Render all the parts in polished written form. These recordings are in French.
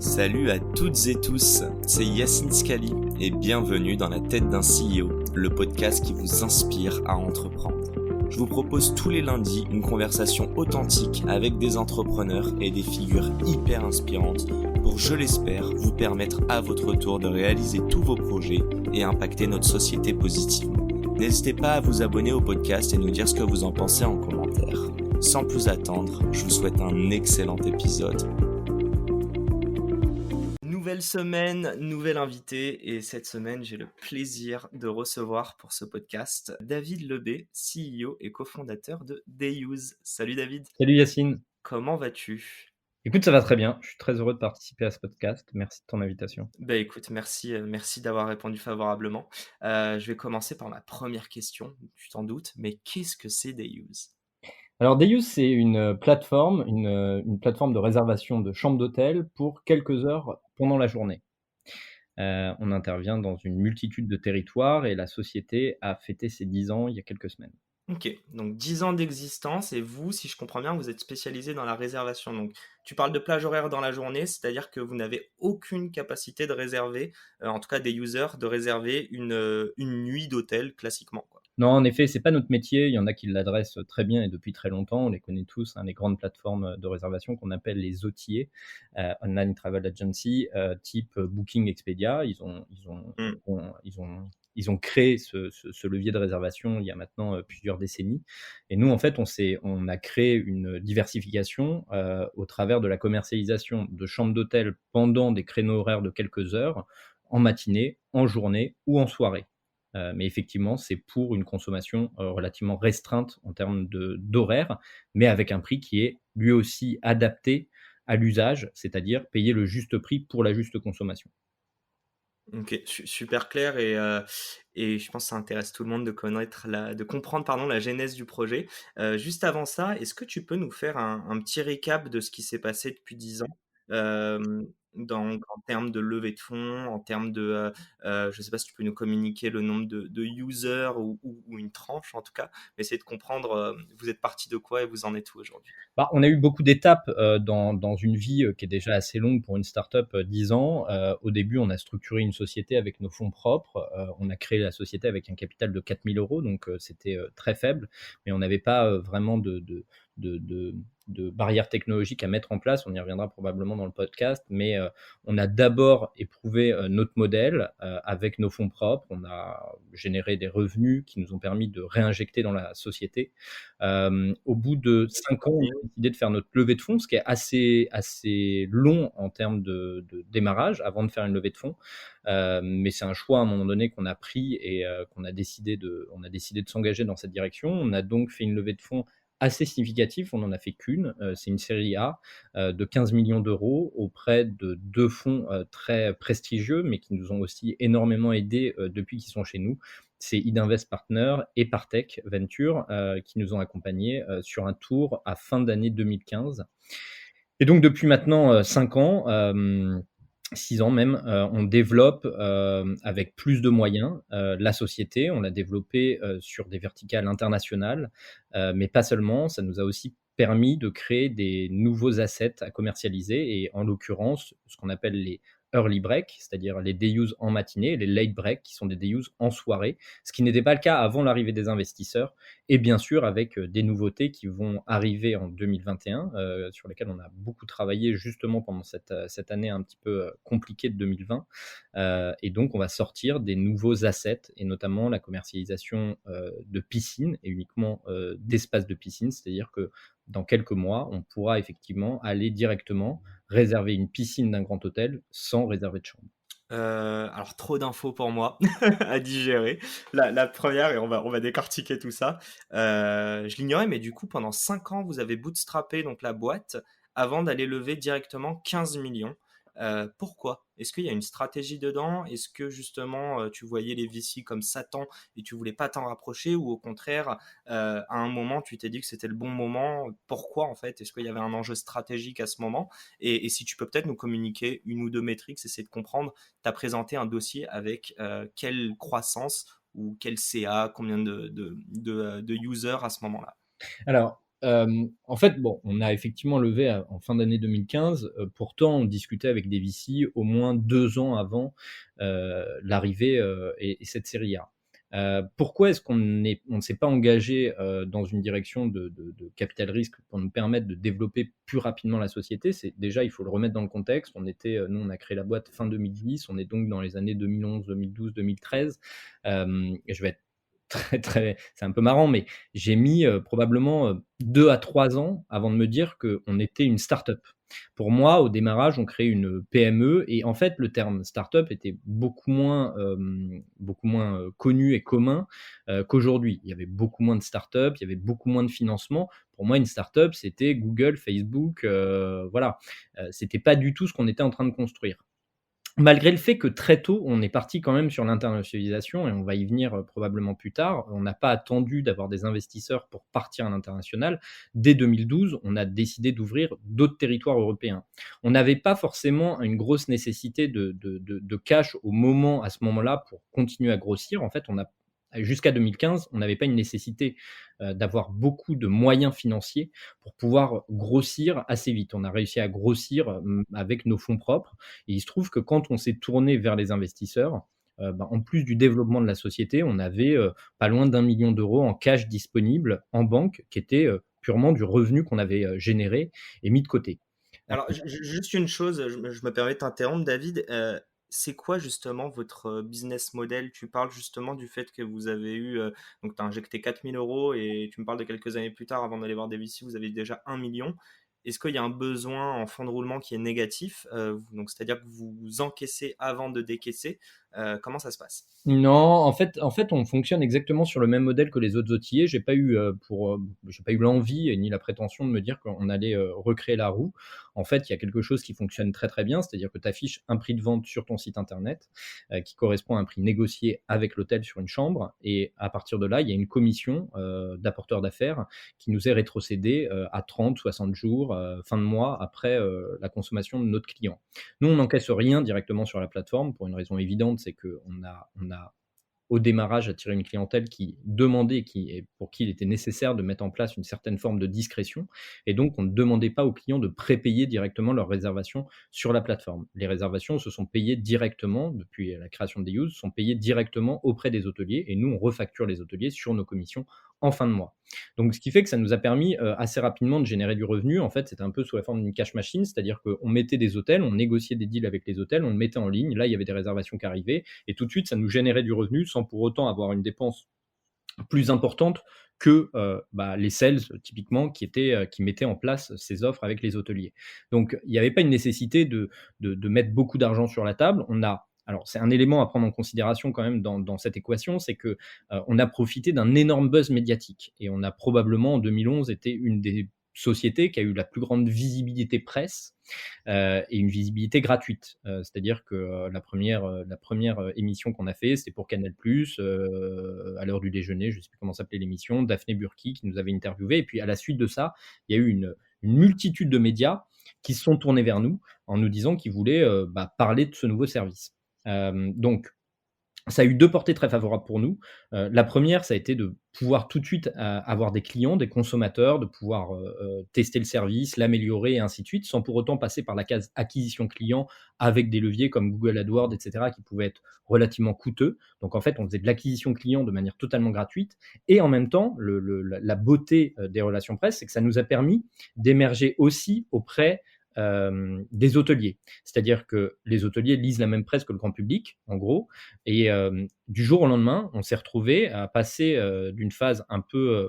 Salut à toutes et tous, c'est Yacine Scali et bienvenue dans La tête d'un CEO, le podcast qui vous inspire à entreprendre. Je vous propose tous les lundis une conversation authentique avec des entrepreneurs et des figures hyper inspirantes pour, je l'espère, vous permettre à votre tour de réaliser tous vos projets et impacter notre société positivement. N'hésitez pas à vous abonner au podcast et nous dire ce que vous en pensez en commentaire. Sans plus attendre, je vous souhaite un excellent épisode. Nouvelle semaine, nouvel invité et cette semaine j'ai le plaisir de recevoir pour ce podcast David Lebet, CEO et cofondateur de Dayuse. Salut David, Salut Yacine. comment vas-tu? Écoute, ça va très bien. Je suis très heureux de participer à ce podcast. Merci de ton invitation. Écoute, merci d'avoir répondu favorablement. Je vais commencer par ma première question, tu t'en doutes, mais qu'est-ce que c'est Dayuse? Alors Deus, c'est une plateforme, une plateforme de réservation de chambres d'hôtel pour quelques heures pendant la journée. On intervient dans une multitude de territoires et la société a fêté ses 10 ans il y a quelques semaines. Ok, donc 10 ans d'existence et vous, si je comprends bien, vous êtes spécialisé dans la réservation. Donc tu parles de plage horaire dans la journée, c'est-à-dire que vous n'avez aucune capacité de réserver, en tout cas des users, de réserver une nuit d'hôtel classiquement, quoi. Non, en effet, c'est pas notre métier. Il y en a qui l'adressent très bien et depuis très longtemps. On les connaît tous, les grandes plateformes de réservation qu'on appelle les OTA, Online Travel Agency, type Booking, Expedia. Hmm. Ils ont créé ce levier de réservation il y a maintenant plusieurs décennies. Et nous, en fait, on a créé une diversification au travers de la commercialisation de chambres d'hôtel pendant des créneaux horaires de quelques heures, en matinée, en journée ou en soirée. Mais effectivement, c'est pour une consommation relativement restreinte en termes d'horaire, mais avec un prix qui est lui aussi adapté à l'usage, c'est-à-dire payer le juste prix pour la juste consommation. Ok, super clair et je pense que ça intéresse tout le monde de de comprendre pardon, la genèse du projet. Juste avant ça, est-ce que tu peux nous faire un petit récap de ce qui s'est passé depuis 10 ans euh, en termes de levée de fonds, en termes je ne sais pas si tu peux nous communiquer le nombre de users ou une tranche en tout cas, mais essayer de comprendre, vous êtes parti de quoi et vous en êtes où aujourd'hui? Bah, on a eu beaucoup d'étapes dans une vie qui est déjà assez longue pour une startup, 10 ans. Au début, on a structuré une société avec nos fonds propres. On a créé la société avec un capital de 4 000 euros, donc c'était très faible, mais on n'avait pas vraiment de, de, de barrières technologiques à mettre en place. On y reviendra probablement dans le podcast, mais on a d'abord éprouvé notre modèle avec nos fonds propres. On a généré des revenus qui nous ont permis de réinjecter dans la société. Au bout de 5 ans, on a décidé de faire notre levée de fonds, ce qui est assez long en termes de démarrage avant de faire une levée de fonds. Mais c'est un choix à un moment donné qu'on a pris et on a décidé de s'engager dans cette direction. On a donc fait une levée de fonds assez significative, on n'en a fait qu'une, c'est une série A de 15 millions d'euros auprès de deux fonds très prestigieux, mais qui nous ont aussi énormément aidés depuis qu'ils sont chez nous. C'est Idinvest Partners et Partech Venture qui nous ont accompagnés sur un tour à fin d'année 2015. Et donc depuis maintenant 5 ans, 6 ans même, on développe avec plus de moyens la société. On l'a développée sur des verticales internationales, mais pas seulement. Ça nous a aussi permis de créer des nouveaux assets à commercialiser et en l'occurrence, ce qu'on appelle les early break, c'est-à-dire les day use en matinée, et les late break qui sont des day use en soirée, ce qui n'était pas le cas avant l'arrivée des investisseurs et bien sûr avec des nouveautés qui vont arriver en 2021, sur lesquelles on a beaucoup travaillé justement pendant cette année un petit peu compliquée de 2020. Et donc, on va sortir des nouveaux assets, et notamment la commercialisation de piscines, et uniquement d'espaces de piscine, c'est-à-dire que dans quelques mois, on pourra effectivement aller directement réserver une piscine d'un grand hôtel sans réserver de chambre. Alors trop d'infos pour moi à digérer. La première, et on va décortiquer tout ça. Je l'ignorais, mais du coup, pendant 5 ans, vous avez bootstrappé donc la boîte avant d'aller lever directement 15 millions. Pourquoi? Est-ce qu'il y a une stratégie dedans? Est-ce que justement tu voyais les VC comme Satan et tu voulais pas t'en rapprocher, ou au contraire, à un moment tu t'es dit que c'était le bon moment? Pourquoi en fait? Est-ce qu'il y avait un enjeu stratégique à ce moment? Et si tu peux peut-être nous communiquer une ou deux métriques, essayer de comprendre. Tu as présenté un dossier avec quelle croissance ou quel CA, combien de users à ce moment-là? Alors, En fait, bon, on a effectivement levé en fin d'année 2015. Pourtant, on discutait avec des VC au moins 2 ans avant l'arrivée et cette série A. Pourquoi est-ce on ne s'est pas engagé dans une direction de capital risque pour nous permettre de développer plus rapidement la société? C'est déjà, il faut le remettre dans le contexte. Nous, on a créé la boîte fin 2010. On est donc dans les années 2011, 2012, 2013. Et je vais être c'est un peu marrant, mais j'ai mis probablement 2 à 3 ans avant de me dire qu'on était une start-up. Pour moi, au démarrage, on crée une PME et en fait, le terme start-up était beaucoup moins connu et commun qu'aujourd'hui. Il y avait beaucoup moins de start-up, il y avait beaucoup moins de financement. Pour moi, une start-up, c'était Google, Facebook, voilà. C'était pas du tout ce qu'on était en train de construire. Malgré le fait que très tôt, on est parti quand même sur l'internationalisation et on va y venir, probablement plus tard. On n'a pas attendu d'avoir des investisseurs pour partir à l'international. Dès 2012, on a décidé d'ouvrir d'autres territoires européens. On n'avait pas forcément une grosse nécessité de cash à ce moment-là pour continuer à grossir. En fait, jusqu'à 2015, on n'avait pas une nécessité, d'avoir beaucoup de moyens financiers pour pouvoir grossir assez vite. On a réussi à grossir, avec nos fonds propres et il se trouve que quand on s'est tourné vers les investisseurs, en plus du développement de la société, on avait, pas loin d'1 million d'euros en cash disponible en banque qui était, purement du revenu qu'on avait, généré et mis de côté. Alors, juste une chose, je me permets de t'interrompre, David. C'est quoi justement votre business model? Tu parles justement du fait que vous avez eu, donc tu as injecté 4 000 € et tu me parles de quelques années plus tard, avant d'aller voir des VC, vous avez déjà 1 million. Est-ce qu'il y a un besoin en fonds de roulement qui est négatif? Donc, c'est-à-dire que vous encaissez avant de décaisser. Comment ça se passe? Non, en fait, on fonctionne exactement sur le même modèle que les autres outillers. J'ai pas eu l'envie et ni la prétention de me dire qu'on allait recréer la roue. En fait, il y a quelque chose qui fonctionne très très bien, c'est-à-dire que tu affiches un prix de vente sur ton site internet qui correspond à un prix négocié avec l'hôtel sur une chambre. Et à partir de là, il y a une commission d'apporteur d'affaires qui nous est rétrocédée à 30, 60 jours, fin de mois après la consommation de notre client. Nous, on n'encaisse rien directement sur la plateforme pour une raison évidente, c'est qu'on a au démarrage attiré une clientèle qui demandait, pour qui il était nécessaire de mettre en place une certaine forme de discrétion. Et donc, on ne demandait pas aux clients de prépayer directement leurs réservations sur la plateforme. Les réservations se sont payées directement, depuis la création des use, sont payées directement auprès des hôteliers et nous, on refacture les hôteliers sur nos commissions en fin de mois. Donc, ce qui fait que ça nous a permis assez rapidement de générer du revenu. En fait, c'était un peu sous la forme d'une cash machine, c'est-à-dire qu'on mettait des hôtels, on négociait des deals avec les hôtels, on le mettait en ligne. Là, il y avait des réservations qui arrivaient et tout de suite, ça nous générait du revenu sans pour autant avoir une dépense plus importante que les sales typiquement qui mettaient en place ces offres avec les hôteliers. Donc il n'y avait pas une nécessité de mettre beaucoup d'argent sur la table. Alors c'est un élément à prendre en considération quand même dans cette équation, c'est que on a profité d'un énorme buzz médiatique et on a probablement en 2011 été une des sociétés qui a eu la plus grande visibilité presse et une visibilité gratuite. C'est-à-dire que la première émission qu'on a fait, c'était pour Canal+, à l'heure du déjeuner, je ne sais plus comment s'appelait l'émission, Daphné Burki qui nous avait interviewé. Et puis à la suite de ça, il y a eu une multitude de médias qui se sont tournés vers nous en nous disant qu'ils voulaient parler de ce nouveau service. Donc, ça a eu deux portées très favorables pour nous. La première, ça a été de pouvoir tout de suite avoir des clients, des consommateurs, de pouvoir tester le service, l'améliorer et ainsi de suite, sans pour autant passer par la case acquisition client avec des leviers comme Google AdWords, etc., qui pouvaient être relativement coûteux. Donc en fait, on faisait de l'acquisition client de manière totalement gratuite. Et en même temps, la beauté des relations presse, c'est que ça nous a permis d'émerger aussi auprès des hôteliers. C'est-à-dire que les hôteliers lisent la même presse que le grand public, en gros, et du jour au lendemain, on s'est retrouvé à passer d'une phase un peu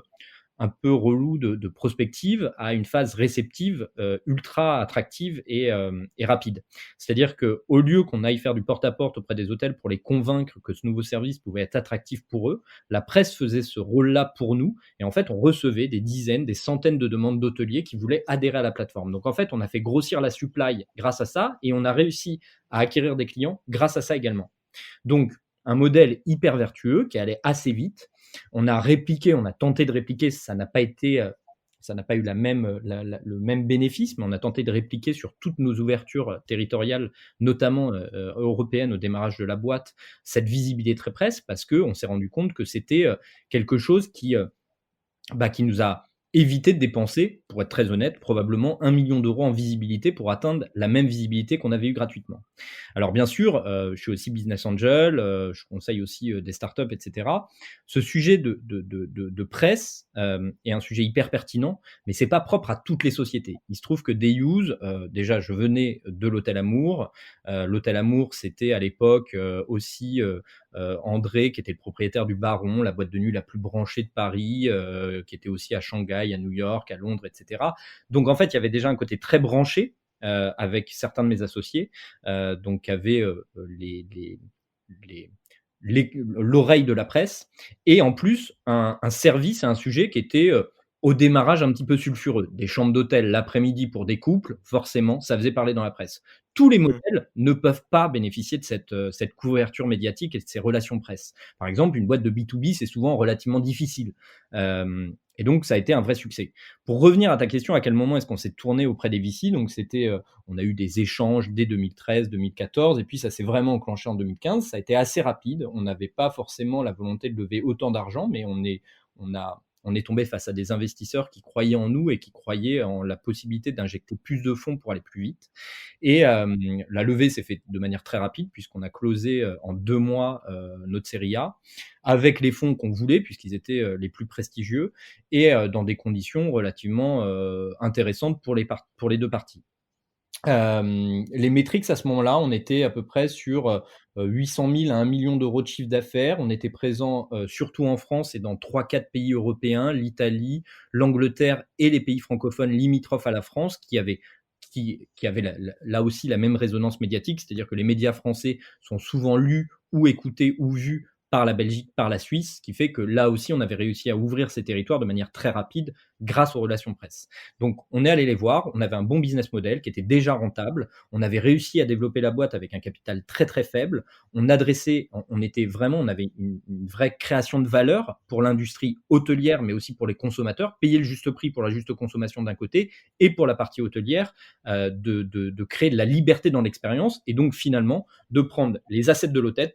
relou de prospective à une phase réceptive ultra attractive et rapide. C'est-à-dire qu'au lieu qu'on aille faire du porte-à-porte auprès des hôtels pour les convaincre que ce nouveau service pouvait être attractif pour eux, la presse faisait ce rôle-là pour nous et en fait on recevait des dizaines, des centaines de demandes d'hôteliers qui voulaient adhérer à la plateforme. Donc en fait on a fait grossir la supply grâce à ça et on a réussi à acquérir des clients grâce à ça également. Donc un modèle hyper vertueux qui allait assez vite. On a tenté de répliquer, ça n'a pas eu le même bénéfice, mais on a tenté de répliquer sur toutes nos ouvertures territoriales, notamment européennes au démarrage de la boîte, cette visibilité très presse, parce qu'on s'est rendu compte que c'était quelque chose qui nous a éviter de dépenser, pour être très honnête, probablement 1 million d'euros en visibilité pour atteindre la même visibilité qu'on avait eu gratuitement. Alors bien sûr, je suis aussi business angel, je conseille aussi, des startups et cetera. Ce sujet de presse, est un sujet hyper pertinent, mais c'est pas propre à toutes les sociétés. Il se trouve que Dayuse, déjà je venais de l'Hôtel Amour. L'Hôtel Amour, c'était à l'époque, aussi, André qui était le propriétaire du Baron, la boîte de nuit la plus branchée de Paris, qui était aussi à Shanghai, à New York, à Londres et cetera. Donc en fait, il y avait déjà un côté très branché, avec certains de mes associés, donc qui avaient, les l'oreille de la presse et en plus un service et un sujet qui était, au démarrage un petit peu sulfureux. Des chambres d'hôtel l'après-midi pour des couples, forcément, ça faisait parler dans la presse. Tous les Mmh. modèles ne peuvent pas bénéficier de cette couverture médiatique et de ces relations presse. Par exemple, une boîte de B2B, c'est souvent relativement difficile. Et donc ça a été un vrai succès. Pour revenir à ta question, à quel moment est-ce qu'on s'est tourné auprès des VC? Donc c'était, on a eu des échanges dès 2013-2014 et puis ça s'est vraiment enclenché en 2015. Ça a été assez rapide. On n'avait pas forcément la volonté de lever autant d'argent, mais on est tombé face à des investisseurs qui croyaient en nous et qui croyaient en la possibilité d'injecter plus de fonds pour aller plus vite. Et la levée s'est faite de manière très rapide puisqu'on a closé en 2 mois notre série A avec les fonds qu'on voulait puisqu'ils étaient les plus prestigieux et dans des conditions relativement intéressantes pour les deux parties. Les métriques à ce moment-là, on était à peu près sur 800 000 à 1 million d'euros de chiffre d'affaires. On était présent surtout en France et dans 3-4 pays européens, l'Italie, l'Angleterre et les pays francophones limitrophes à la France, qui avaient là aussi la même résonance médiatique, c'est-à-dire que les médias français sont souvent lus ou écoutés ou vus par la Belgique, par la Suisse, ce qui fait que là aussi, on avait réussi à ouvrir ces territoires de manière très rapide grâce aux relations presse. Donc, on est allé les voir, on avait un bon business model qui était déjà rentable, on avait réussi à développer la boîte avec un capital très très faible, on était vraiment, on avait une vraie création de valeur pour l'industrie hôtelière, mais aussi pour les consommateurs, payer le juste prix pour la juste consommation d'un côté, et pour la partie hôtelière, de créer de la liberté dans l'expérience, et donc finalement de prendre les assets de l'hôtel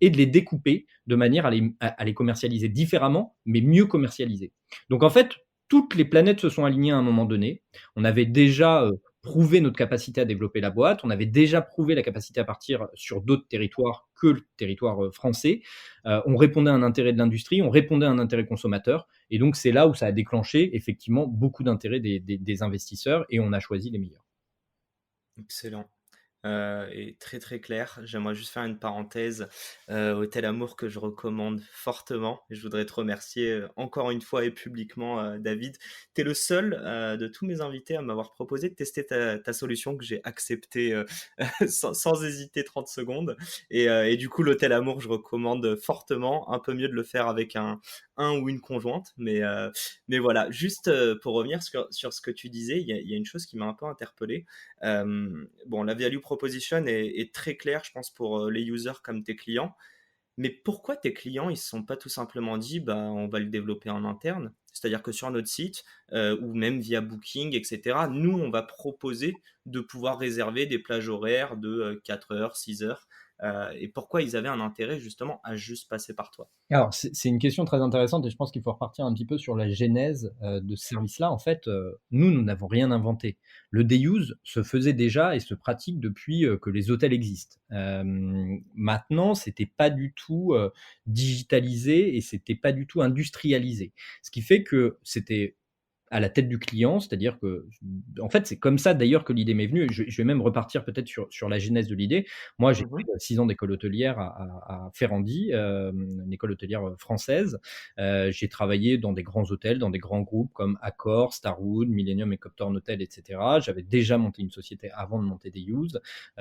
et de les découper de manière à les commercialiser différemment, mais mieux commercialiser. Donc en fait, toutes les planètes se sont alignées à un moment donné. On avait déjà prouvé notre capacité à développer la boîte, on avait déjà prouvé la capacité à partir sur d'autres territoires que le territoire français. On répondait à un intérêt de l'industrie, on répondait à un intérêt consommateur, et donc c'est là où ça a déclenché effectivement beaucoup d'intérêt des investisseurs, et on a choisi les meilleurs. Excellent. Et très très clair. J'aimerais juste faire une parenthèse. Hôtel Amour que je recommande fortement. Et je voudrais te remercier encore une fois et publiquement, David. Tu es le seul de tous mes invités à m'avoir proposé de tester ta solution que j'ai acceptée sans hésiter 30 secondes. Et du coup, l'Hôtel Amour, je recommande fortement. Un peu mieux de le faire avec un ou une conjointe. Mais voilà, juste pour revenir sur ce que tu disais, il y a une chose qui m'a un peu interpellé. Bon, la value proposition est très claire, je pense, pour les users comme tes clients. Mais pourquoi tes clients, ils se sont pas tout simplement dit, bah, on va le développer en interne? C'est-à-dire que sur notre site, ou même via Booking, etc., nous, on va proposer de pouvoir réserver des plages horaires de 4 heures, 6 heures. Et pourquoi ils avaient un intérêt justement à juste passer par toi? Alors, c'est une question très intéressante et je pense qu'il faut repartir un petit peu sur la genèse de ce service-là. En fait, nous n'avons rien inventé. Le day use se faisait déjà et se pratique depuis que les hôtels existent. Maintenant, c'était pas du tout digitalisé et c'était pas du tout industrialisé. Ce qui fait que c'était à la tête du client, c'est-à-dire que, en fait, c'est comme ça d'ailleurs que l'idée m'est venue. Je vais même repartir peut-être sur la genèse de l'idée. Moi, j'ai fait Mhm. 6 ans d'école hôtelière à Ferrandi, une école hôtelière française. J'ai travaillé dans des grands hôtels, dans des grands groupes comme Accor, Starwood, Millennium et Copthorne Hotel, etc. J'avais déjà monté une société avant de monter des Use,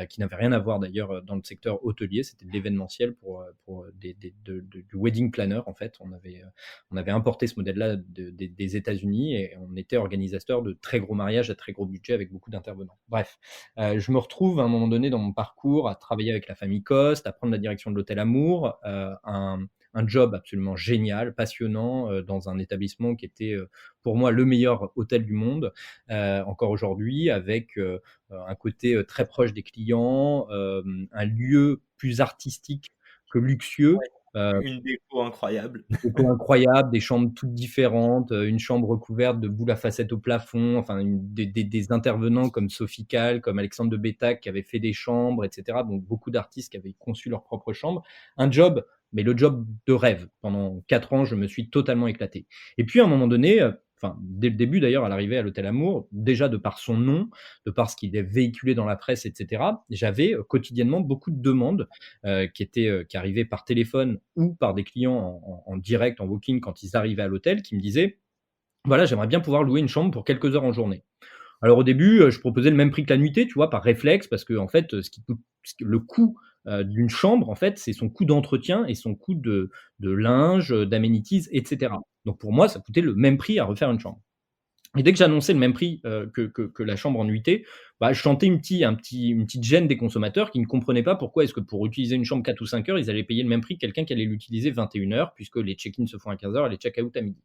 qui n'avait rien à voir d'ailleurs dans le secteur hôtelier. C'était de l'événementiel pour du wedding planner en fait. On avait importé ce modèle-là des États-Unis et on était organisateur de très gros mariages à très gros budget avec beaucoup d'intervenants. Bref, je me retrouve à un moment donné dans mon parcours à travailler avec la famille Coste, à prendre la direction de l'Hôtel Amour, un job absolument génial, passionnant, dans un établissement qui était pour moi le meilleur hôtel du monde, encore aujourd'hui, avec un côté très proche des clients, un lieu plus artistique que luxueux, Une déco incroyable. Des décos incroyables, des chambres toutes différentes, une chambre recouverte de boules à facettes au plafond, enfin des intervenants comme Sophie Calle, comme Alexandre de Bétac qui avaient fait des chambres, et cetera. Donc beaucoup d'artistes qui avaient conçu leur propre chambre. Un job, mais le job de rêve. Pendant 4 ans, je me suis totalement éclaté. Et puis à un moment donné, enfin dès le début d'ailleurs, à l'arrivée à l'Hôtel Amour, déjà de par son nom, de par ce qu'il est véhiculé dans la presse, et cetera, j'avais, quotidiennement beaucoup de demandes qui arrivaient par téléphone ou par des clients en direct, en walk-in, quand ils arrivaient à l'hôtel, qui me disaient: «Voilà, j'aimerais bien pouvoir louer une chambre pour quelques heures en journée». Alors au début, je proposais le même prix que la nuitée, tu vois? Par réflexe, parce qu'en fait, le coût, d'une chambre, en fait, c'est son coût d'entretien et son coût de linge, d'amenities, et cetera. Donc pour moi, ça coûtait le même prix à refaire une chambre. Et dès que j'annonçais le même prix, que la chambre en nuitée, bah, je sentais une petite gêne des consommateurs qui ne comprenaient pas pourquoi est-ce que pour utiliser une chambre 4 ou 5 heures, ils allaient payer le même prix que quelqu'un qui allait l'utiliser 21 heures, puisque les check-in se font à 15 heures et les check-out à midi.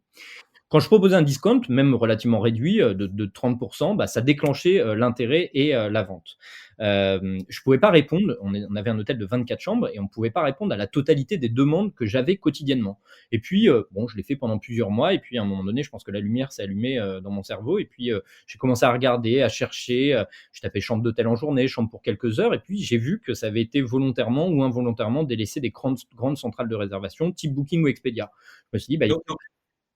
Quand je proposais un discount, même relativement réduit, de 30, bah, ça déclenchait, l'intérêt et la vente. Je pouvais pas répondre, on avait un hôtel de 24 chambres et on pouvait pas répondre à la totalité des demandes que j'avais quotidiennement. Et puis, bon, je l'ai fait pendant plusieurs mois et puis à un moment donné, je pense que la lumière s'est allumée, dans mon cerveau et puis, j'ai commencé à regarder, à chercher, je tapais chambre d'hôtel en journée, chambre pour quelques heures et puis j'ai vu que ça avait été volontairement ou involontairement délaissé des grandes centrales de réservation type Booking ou Expedia. Je me suis dit: «Bah, Donc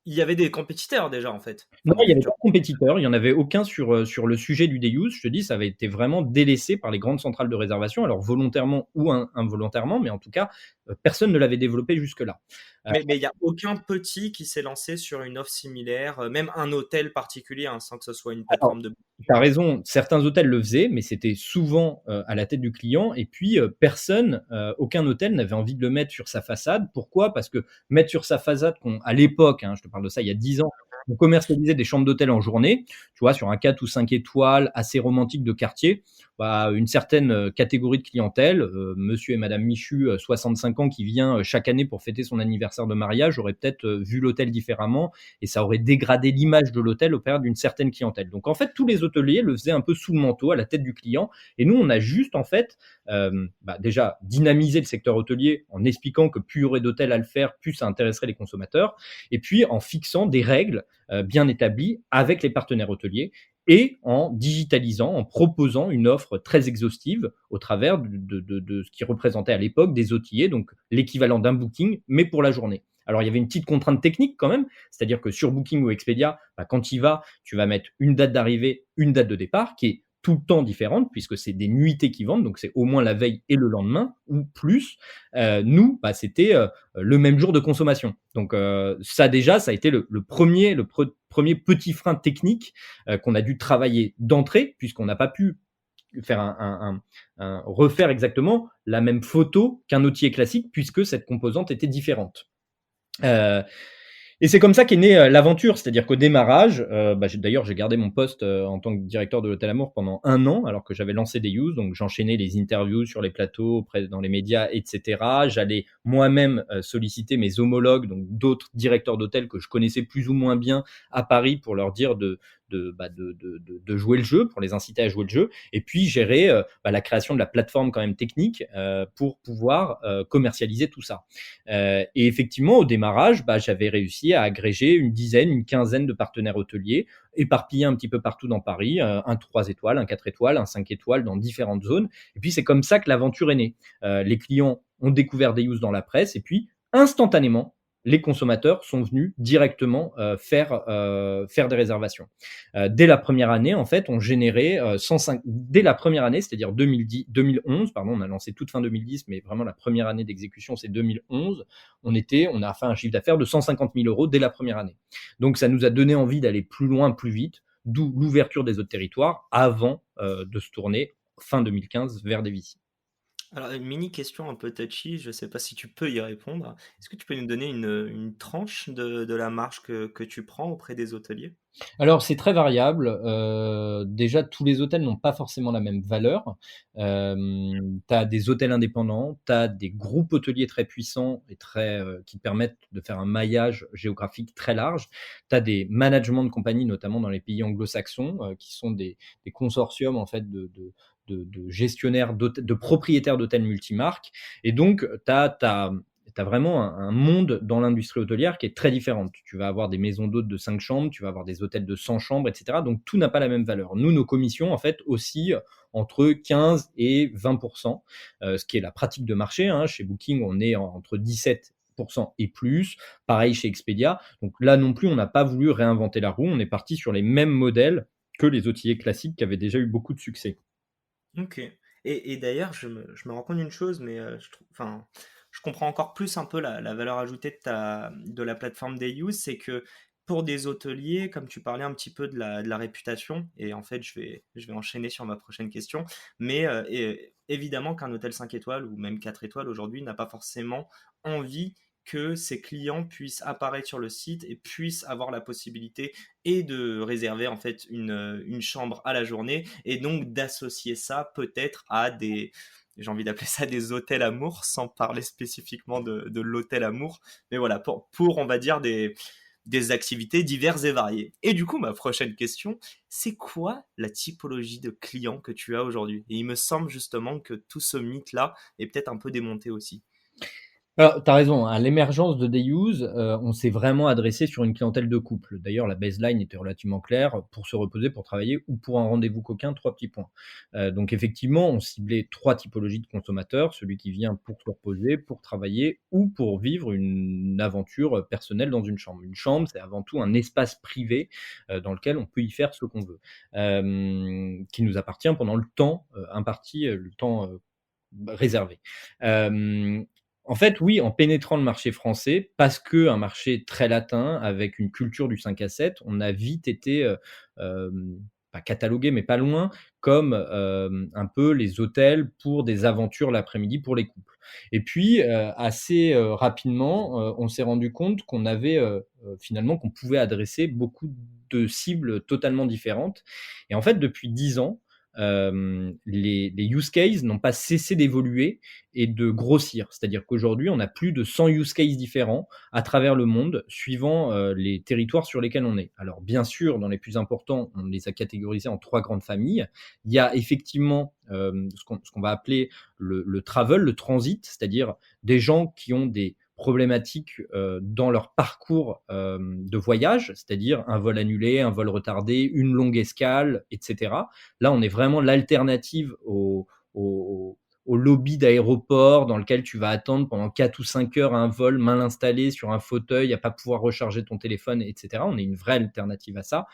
il y avait des compétiteurs déjà en fait? non, Enfin il y des avait job pas de compétiteurs, il y en avait aucun sur le sujet du day use. Je te dis, ça avait été vraiment délaissé par les grandes centrales de réservation, alors volontairement ou involontairement, mais en tout cas, personne ne l'avait développé jusque-là. Heu, mais il y a aucun petit qui s'est lancé sur une offre similaire, même un hôtel particulier, hein, sans que ce soit une alors, plateforme de tu booking? as raison, certains hôtels le faisaient, mais c'était souvent, à la tête du client et puis, personne, aucun hôtel n'avait envie de le mettre sur sa façade. Pourquoi? Parce que mettre sur sa façade à l'époque, hein, je te parle de ça il y a 10 ans, on commercialisait des chambres d'hôtel en journée, tu vois? Sur un 4 ou 5 étoiles assez romantique de quartier. Bah, une certaine, catégorie de clientèle, monsieur et madame Michu, 65 ans qui vient, chaque année pour fêter son anniversaire de mariage, aurait peut-être, vu l'hôtel différemment et ça aurait dégradé l'image de l'hôtel auprès d'une certaine clientèle. Donc en fait, tous les hôteliers le faisaient un peu sous le manteau, à la tête du client. Et nous, on a juste en fait, bah, déjà dynamisé le secteur hôtelier en expliquant que plus il y aurait d'hôtels à le faire, plus ça intéresserait les consommateurs. Et puis en fixant des règles bien établies avec les partenaires hôteliers et en digitalisant, en proposant une offre très exhaustive au travers de ce qui représentait à l'époque des hôteliers, donc l'équivalent d'un booking, mais pour la journée. Alors il y avait une petite contrainte technique quand même, c'est-à-dire que sur Booking ou Expedia, bah, quand tu y vas, tu vas mettre une date d'arrivée, une date de départ, qui est tout le temps différente, puisque c'est des nuitées qui vendent, donc c'est au moins la veille et le lendemain, ou plus. Nous, bah, c'était le même jour de consommation. Donc ça déjà, ça a été premier petit frein technique qu'on a dû travailler d'entrée, puisqu'on n'a pas pu faire refaire exactement la même photo qu'un outil classique, puisque cette composante était différente. Euh, et c'est comme ça qu'est née l'aventure, c'est-à-dire qu'au démarrage, bah, d'ailleurs j'ai gardé mon poste en tant que directeur de l'Hôtel Amour pendant 1 an, alors que j'avais lancé des use, donc j'enchaînais les interviews sur les plateaux, dans les médias, etc. J'allais moi-même solliciter mes homologues, donc d'autres directeurs d'hôtel que je connaissais plus ou moins bien à Paris pour leur dire de jouer le jeu, pour les inciter à jouer le jeu, et puis gérer bah, la création de la plateforme quand même technique pour pouvoir commercialiser tout ça. Et effectivement, au démarrage, bah, j'avais réussi à agréger une dizaine, une quinzaine de partenaires hôteliers, éparpillés un petit peu partout dans Paris, un 3 étoiles, un 4 étoiles, un 5 étoiles dans différentes zones. Et puis c'est comme ça que l'aventure est née. Les clients ont découvert des use dans la presse et puis instantanément, les consommateurs sont venus directement faire des réservations. Dès la première année, en fait, on générait 105, dès la première année, c'est-à-dire 2011, pardon, on a lancé toute fin 2010, mais vraiment la première année d'exécution, c'est 2011, on a fait un chiffre d'affaires de 150 000 euros dès la première année. Donc ça nous a donné envie d'aller plus loin, plus vite, d'où l'ouverture des autres territoires avant de se tourner fin 2015 vers des VC. Alors, une mini question un peu touchy, je ne sais pas si tu peux y répondre. Est-ce que tu peux nous donner une tranche de la marge que tu prends auprès des hôteliers? Alors c'est très variable, déjà tous les hôtels n'ont pas forcément la même valeur. Tu as des hôtels indépendants, tu as des groupes hôteliers très puissants et qui permettent de faire un maillage géographique très large. Tu as des managements de compagnies, notamment dans les pays anglo-saxons, qui sont des consortiums en fait de gestionnaires de propriétaires d'hôtels multimarques et donc tu as tu as vraiment un monde dans l'industrie hôtelière qui est très différent. Tu vas avoir des maisons d'hôtes de 5 chambres, tu vas avoir des hôtels de 100 chambres, et cetera. Donc tout n'a pas la même valeur. Nous, nos commissions, en fait, oscillent entre 15 et 20 ce qui est la pratique de marché, hein. Chez Booking, on est entre 17 et plus. Pareil chez Expedia. Donc là non plus, on n'a pas voulu réinventer la roue. On est parti sur les mêmes modèles que les hôteliers classiques qui avaient déjà eu beaucoup de succès. Ok. Et d'ailleurs, je me rends compte d'une chose, mais enfin, je comprends encore plus un peu la valeur ajoutée de la plateforme Day Use, c'est que pour des hôteliers, comme tu parlais un petit peu de la réputation, et en fait, je vais enchaîner sur ma prochaine question, mais évidemment qu'un hôtel 5 étoiles ou même 4 étoiles aujourd'hui n'a pas forcément envie que ses clients puissent apparaître sur le site et puissent avoir la possibilité et de réserver en fait une chambre à la journée et donc d'associer ça peut-être à j'ai envie d'appeler ça des hôtels amour sans parler spécifiquement de l'hôtel amour, mais voilà, on va dire des activités diverses et variées. Et du coup, ma prochaine question, c'est quoi la typologie de clients que tu as aujourd'hui? Et il me semble justement que tout ce mythe-là est peut-être un peu démonté aussi. Alors, tu as raison, à l'émergence de Dayuse, on s'est vraiment adressé sur une clientèle de couple. D'ailleurs, la baseline était relativement claire: pour se reposer, pour travailler ou pour un rendez-vous coquin, 3 petits points. Donc effectivement, on ciblait 3 typologies de consommateurs: celui qui vient pour se reposer, pour travailler ou pour vivre une aventure personnelle dans une chambre. Une chambre, c'est avant tout un espace privé, dans lequel on peut y faire ce qu'on veut, qui nous appartient pendant le temps, imparti, le temps, réservé. Hem, En fait, oui, en pénétrant le marché français, parce qu'un marché très latin, avec une culture du 5 à 7, on a vite été, pas catalogué, mais pas loin, comme, un peu les hôtels pour des aventures l'après-midi pour les couples. Et puis, assez, rapidement, on s'est rendu compte qu'on avait, finalement, qu'on pouvait adresser beaucoup de cibles totalement différentes. Et en fait, depuis 10 ans, les use cases n'ont pas cessé d'évoluer et de grossir. C'est-à-dire qu'aujourd'hui, on a plus de 100 use cases différents à travers le monde, suivant les territoires sur lesquels on est. Alors, bien sûr, dans les plus importants, on les a catégorisés en 3 grandes familles. Il y a effectivement ce qu'on va appeler le travel, le transit, c'est-à-dire des gens qui ont des problématiques dans leur parcours de voyage, c'est-à-dire un vol annulé, un vol retardé, une longue escale, etc. Là, on est vraiment l'alternative au lobby d'aéroport dans lequel tu vas attendre pendant 4 ou 5 heures un vol mal installé sur un fauteuil, à pas pouvoir recharger ton téléphone, etc. On est une vraie alternative à ça.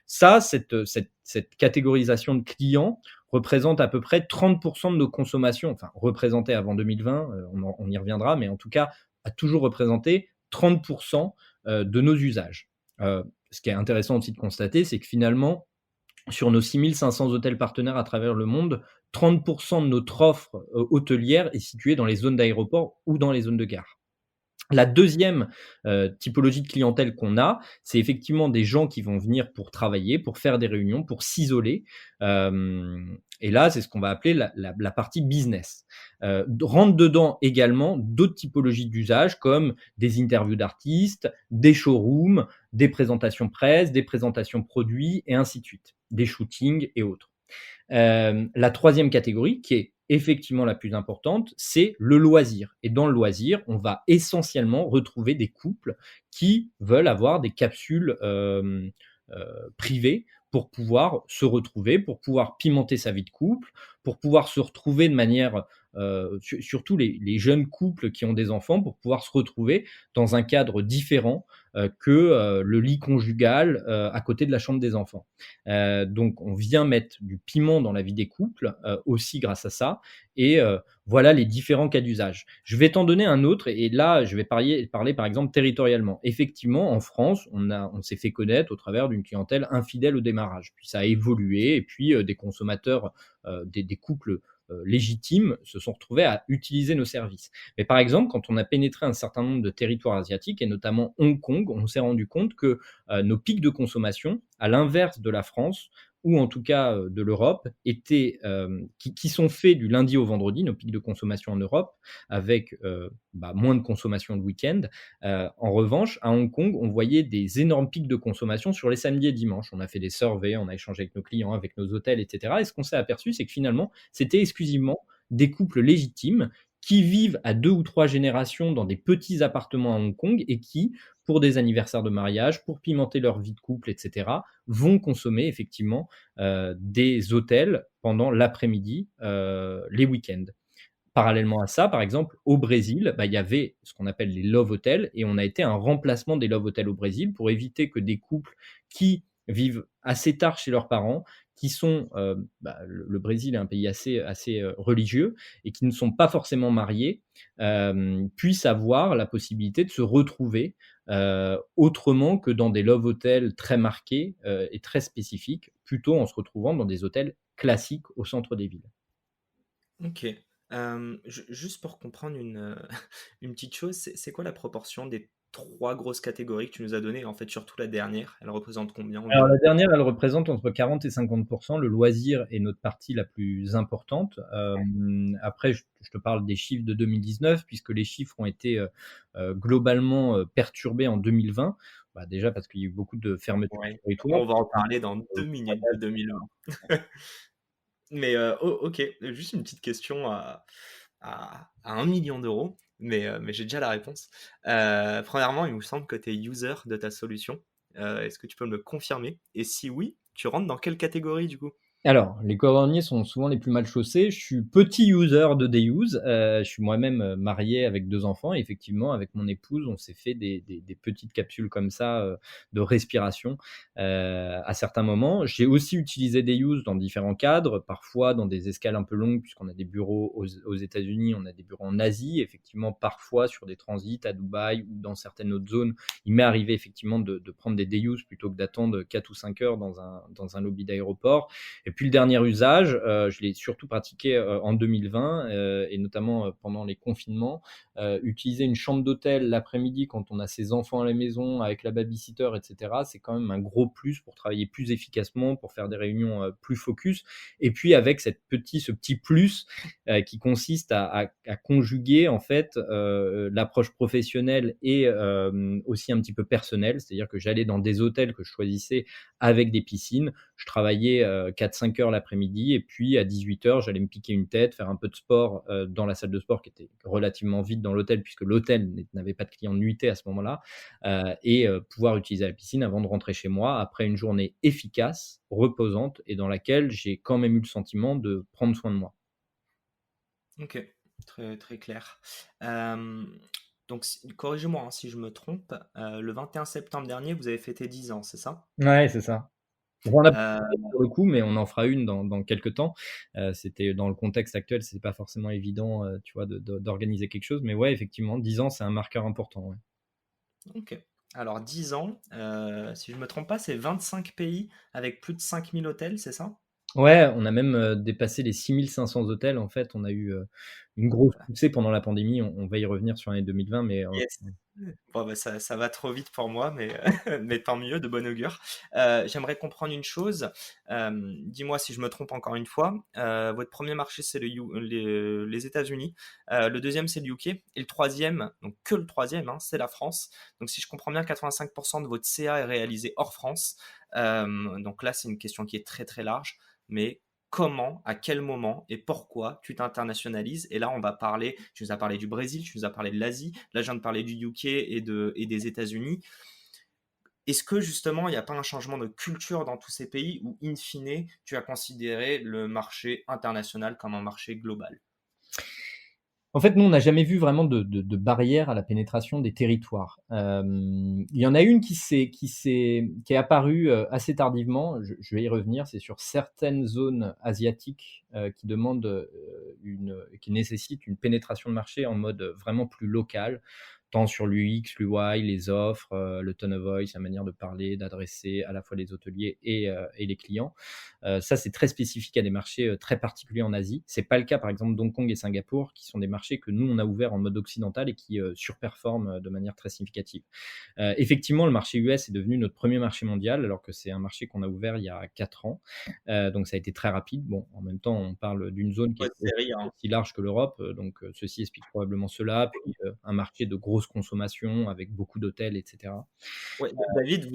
Ça, cette catégorisation de clients représente à peu près 30% de nos consommations, enfin représentait avant 2020, on y reviendra, mais en tout cas a toujours représenté 30% de nos usages. Ce qui est intéressant aussi de constater, c'est que finalement, sur nos 6 500 hôtels partenaires à travers le monde, 30% de notre offre hôtelière est située dans les zones d'aéroport ou dans les zones de gare. La deuxième typologie de clientèle qu'on a, c'est effectivement des gens qui vont venir pour travailler, pour faire des réunions, pour s'isoler. Et là, c'est ce qu'on va appeler la partie business. Rentrent dedans également d'autres typologies d'usage comme des interviews d'artistes, des showrooms, des présentations presse, des présentations produits et ainsi de suite, des shootings et autres. La troisième catégorie, qui est effectivement la plus importante, c'est le loisir. Et dans le loisir, on va essentiellement retrouver des couples qui veulent avoir des capsules privées pour pouvoir se retrouver, pour pouvoir pimenter sa vie de couple, pour pouvoir se retrouver de manière, surtout les jeunes couples qui ont des enfants, pour pouvoir se retrouver dans un cadre différent que le lit conjugal à côté de la chambre des enfants. Donc on vient mettre du piment dans la vie des couples aussi grâce à ça. Et voilà les différents cas d'usage. Je vais t'en donner un autre, et là je vais parler par exemple territorialement. Effectivement, en France, on s'est fait connaître au travers d'une clientèle infidèle au démarrage. Puis ça a évolué, et puis des consommateurs, des couples légitimes se sont retrouvés à utiliser nos services. Mais par exemple, quand on a pénétré un certain nombre de territoires asiatiques, et notamment Hong Kong, on s'est rendu compte que nos pics de consommation, à l'inverse de la France, ou en tout cas de l'Europe, qui sont faits du lundi au vendredi, nos pics de consommation en Europe, avec moins de consommation le week-end. En revanche, à Hong Kong, on voyait des énormes pics de consommation sur les samedis et dimanches. On a fait des surveys, on a échangé avec nos clients, avec nos hôtels, etc. Et ce qu'on s'est aperçu, c'est que finalement, c'était exclusivement des couples légitimes qui vivent à 2 ou 3 générations dans des petits appartements à Hong Kong et qui, pour des anniversaires de mariage, pour pimenter leur vie de couple et cetera, vont consommer effectivement, des hôtels pendant l'après-midi, les week-ends. Parallèlement à ça, par exemple, au Brésil, bah, il y avait ce qu'on appelle les love hotels et on a été un remplacement des love hotels au Brésil pour éviter que des couples qui vivent assez tard chez leurs parents, qui sont, bah, le Brésil est un pays assez, religieux et qui ne sont pas forcément mariés, puissent avoir la possibilité de se retrouver, autrement que dans des love hotels très marqués, et très spécifiques, plutôt en se retrouvant dans des hôtels classiques au centre des villes. OK. Juste pour comprendre une petite chose, c'est quoi la proportion des 3 grosses catégories que tu nous as données? En fait, surtout la dernière, elle représente combien Alors la environ? dernière, elle représente entre 40 et 50. Le loisir est notre partie la plus importante. Après je te parle des chiffres de 2019 puisque les chiffres ont été, globalement, perturbés en 2020. Bah, déjà parce qu'il y a eu beaucoup de fermetures de Ouais, territoire. on va en parler dans 2 minutes de 2020. Mais, OK, juste une petite question à 1 000 000 €, mais j'ai déjà la réponse. Premièrement, il me semble que tu es user de ta solution. Est-ce que tu peux me le confirmer? Et si oui, tu rentres dans quelle catégorie du coup? Alors, les cordonniers sont souvent les plus mal chaussés. Je suis petit user de Deuse. Je suis moi-même, marié avec 2 enfants et effectivement, avec mon épouse, on s'est fait des petites capsules comme ça, de respiration, à certains moments. J'ai aussi utilisé Deuse dans différents cadres, parfois dans des escales un peu longues puisqu'on a des bureaux aux États-Unis, on a des bureaux en Asie. Effectivement, parfois sur des transits à Dubaï ou dans certaines autres zones, il m'est arrivé effectivement de prendre des Deuse plutôt que d'attendre 4 ou 5 heures dans un lobby d'aéroport. Et puis le dernier usage, je l'ai surtout pratiqué en 2020 et notamment pendant les confinements. Utiliser une chambre d'hôtel l'après-midi quand on a ses enfants à la maison avec la babysitter, etc., c'est quand même un gros plus pour travailler plus efficacement, pour faire des réunions plus focus. Et puis avec ce petit plus qui consiste à conjuguer en fait l'approche professionnelle et aussi un petit peu personnelle, c'est-à-dire que j'allais dans des hôtels que je choisissais avec des piscines. Je travaillais 4-5 heures l'après-midi et puis à 18 heures, j'allais me piquer une tête, faire un peu de sport dans la salle de sport qui était relativement vide dans l'hôtel puisque l'hôtel n'avait pas de clients de nuitée à ce moment-là et pouvoir utiliser la piscine avant de rentrer chez moi après une journée efficace, reposante et dans laquelle j'ai quand même eu le sentiment de prendre soin de moi. OK, très, très clair. Donc corrigez-moi, hein, si je me trompe, le 21 septembre dernier, vous avez fêté 10 ans, c'est ça? Ouais, c'est ça. On en a pas Heu, pour le coup, mais on en fera une dans quelques temps. C'était dans le contexte actuel, c'est pas forcément évident, tu vois, d'organiser quelque chose. Mais ouais, effectivement, 10 ans, c'est un marqueur important, ouais. OK. Alors 10 ans, si je me trompe pas, c'est 25 pays avec plus de 5 000 hôtels, c'est ça? Ouais, on a même, dépassé les 6 500 hôtels. En fait, on a eu, une grosse poussée pendant la pandémie. On va y revenir sur l'année 2020, mais Yes. Bon, bah, ça va trop vite pour moi, mais, mais tant mieux, de bon augure. J'aimerais comprendre une chose. Dis-moi si je me trompe encore une fois. Votre premier marché, c'est les États-Unis. Le deuxième, c'est le UK. Et le troisième, donc que le troisième, hein, c'est la France. Donc si je comprends bien, 85% de votre CA est réalisé hors France. Donc là, c'est une question qui est très très large. Mais comment, à quel moment et pourquoi tu t'internationalises? Et là, on va parler, tu nous as parlé du Brésil, tu nous as parlé de l'Asie, là, je viens de parler du UK et des États-Unis. Est-ce que justement, il n'y a pas un changement de culture dans tous ces pays où, in fine, tu as considéré le marché international comme un marché global? En fait, nous, on n'a jamais vu vraiment de barrière à la pénétration des territoires. Il y en a une qui est apparue, assez tardivement, je vais y revenir, c'est sur certaines zones asiatiques, qui demandent, qui nécessitent une pénétration de marché en mode, vraiment plus local, tant sur l'UX, l'UI, les offres, le tone of voice, la manière de parler, d'adresser à la fois les hôteliers et les clients. Ça, c'est très spécifique à des marchés très particuliers en Asie. C'est pas le cas, par exemple, d'Hong Kong et Singapour, qui sont des marchés que nous, on a ouverts en mode occidental et qui surperforment de manière très significative. Effectivement, le marché US est devenu notre premier marché mondial, alors que c'est un marché qu'on a ouvert il y a 4 ans. Donc ça a été très rapide. Bon, en même temps, on parle d'une zone qui est Votre série, hein. aussi large que l'Europe, donc ceci explique probablement cela. Puis un marché de grosse consommation avec beaucoup d'hôtels, etc. Ouais, David,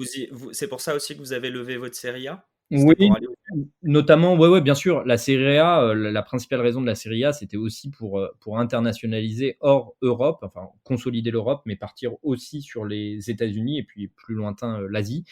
c'est pour ça aussi que vous avez levé votre série A? Oui, C'était pour aller au notamment, ouais, ouais, bien sûr, la Serie A, la principale raison de la Serie A, c'était aussi pour internationaliser hors Europe, enfin consolider l'Europe, mais partir aussi sur les États-Unis et puis plus lointain, l'Asie.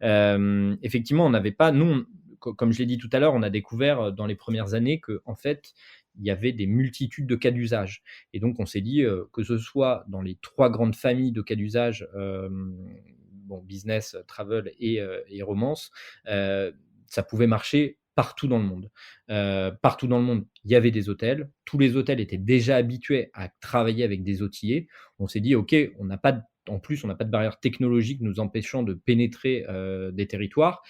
Effectivement, on n'avait pas nous, comme je l'ai dit tout à l'heure, on a découvert, dans les premières années que en fait, il y avait des multitudes de cas d'usage et donc on s'est dit, que ce soit dans les 3 grandes familles de cas d'usage, bon business, travel et romance, heu, ça pouvait marcher partout dans le monde. Partout dans le monde, il y avait des hôtels. Tous les hôtels étaient déjà habitués à travailler avec des OTA. On s'est dit: «OK, on n'a pas de en plus, on n'a pas de barrière technologique nous empêchant de pénétrer, des territoires».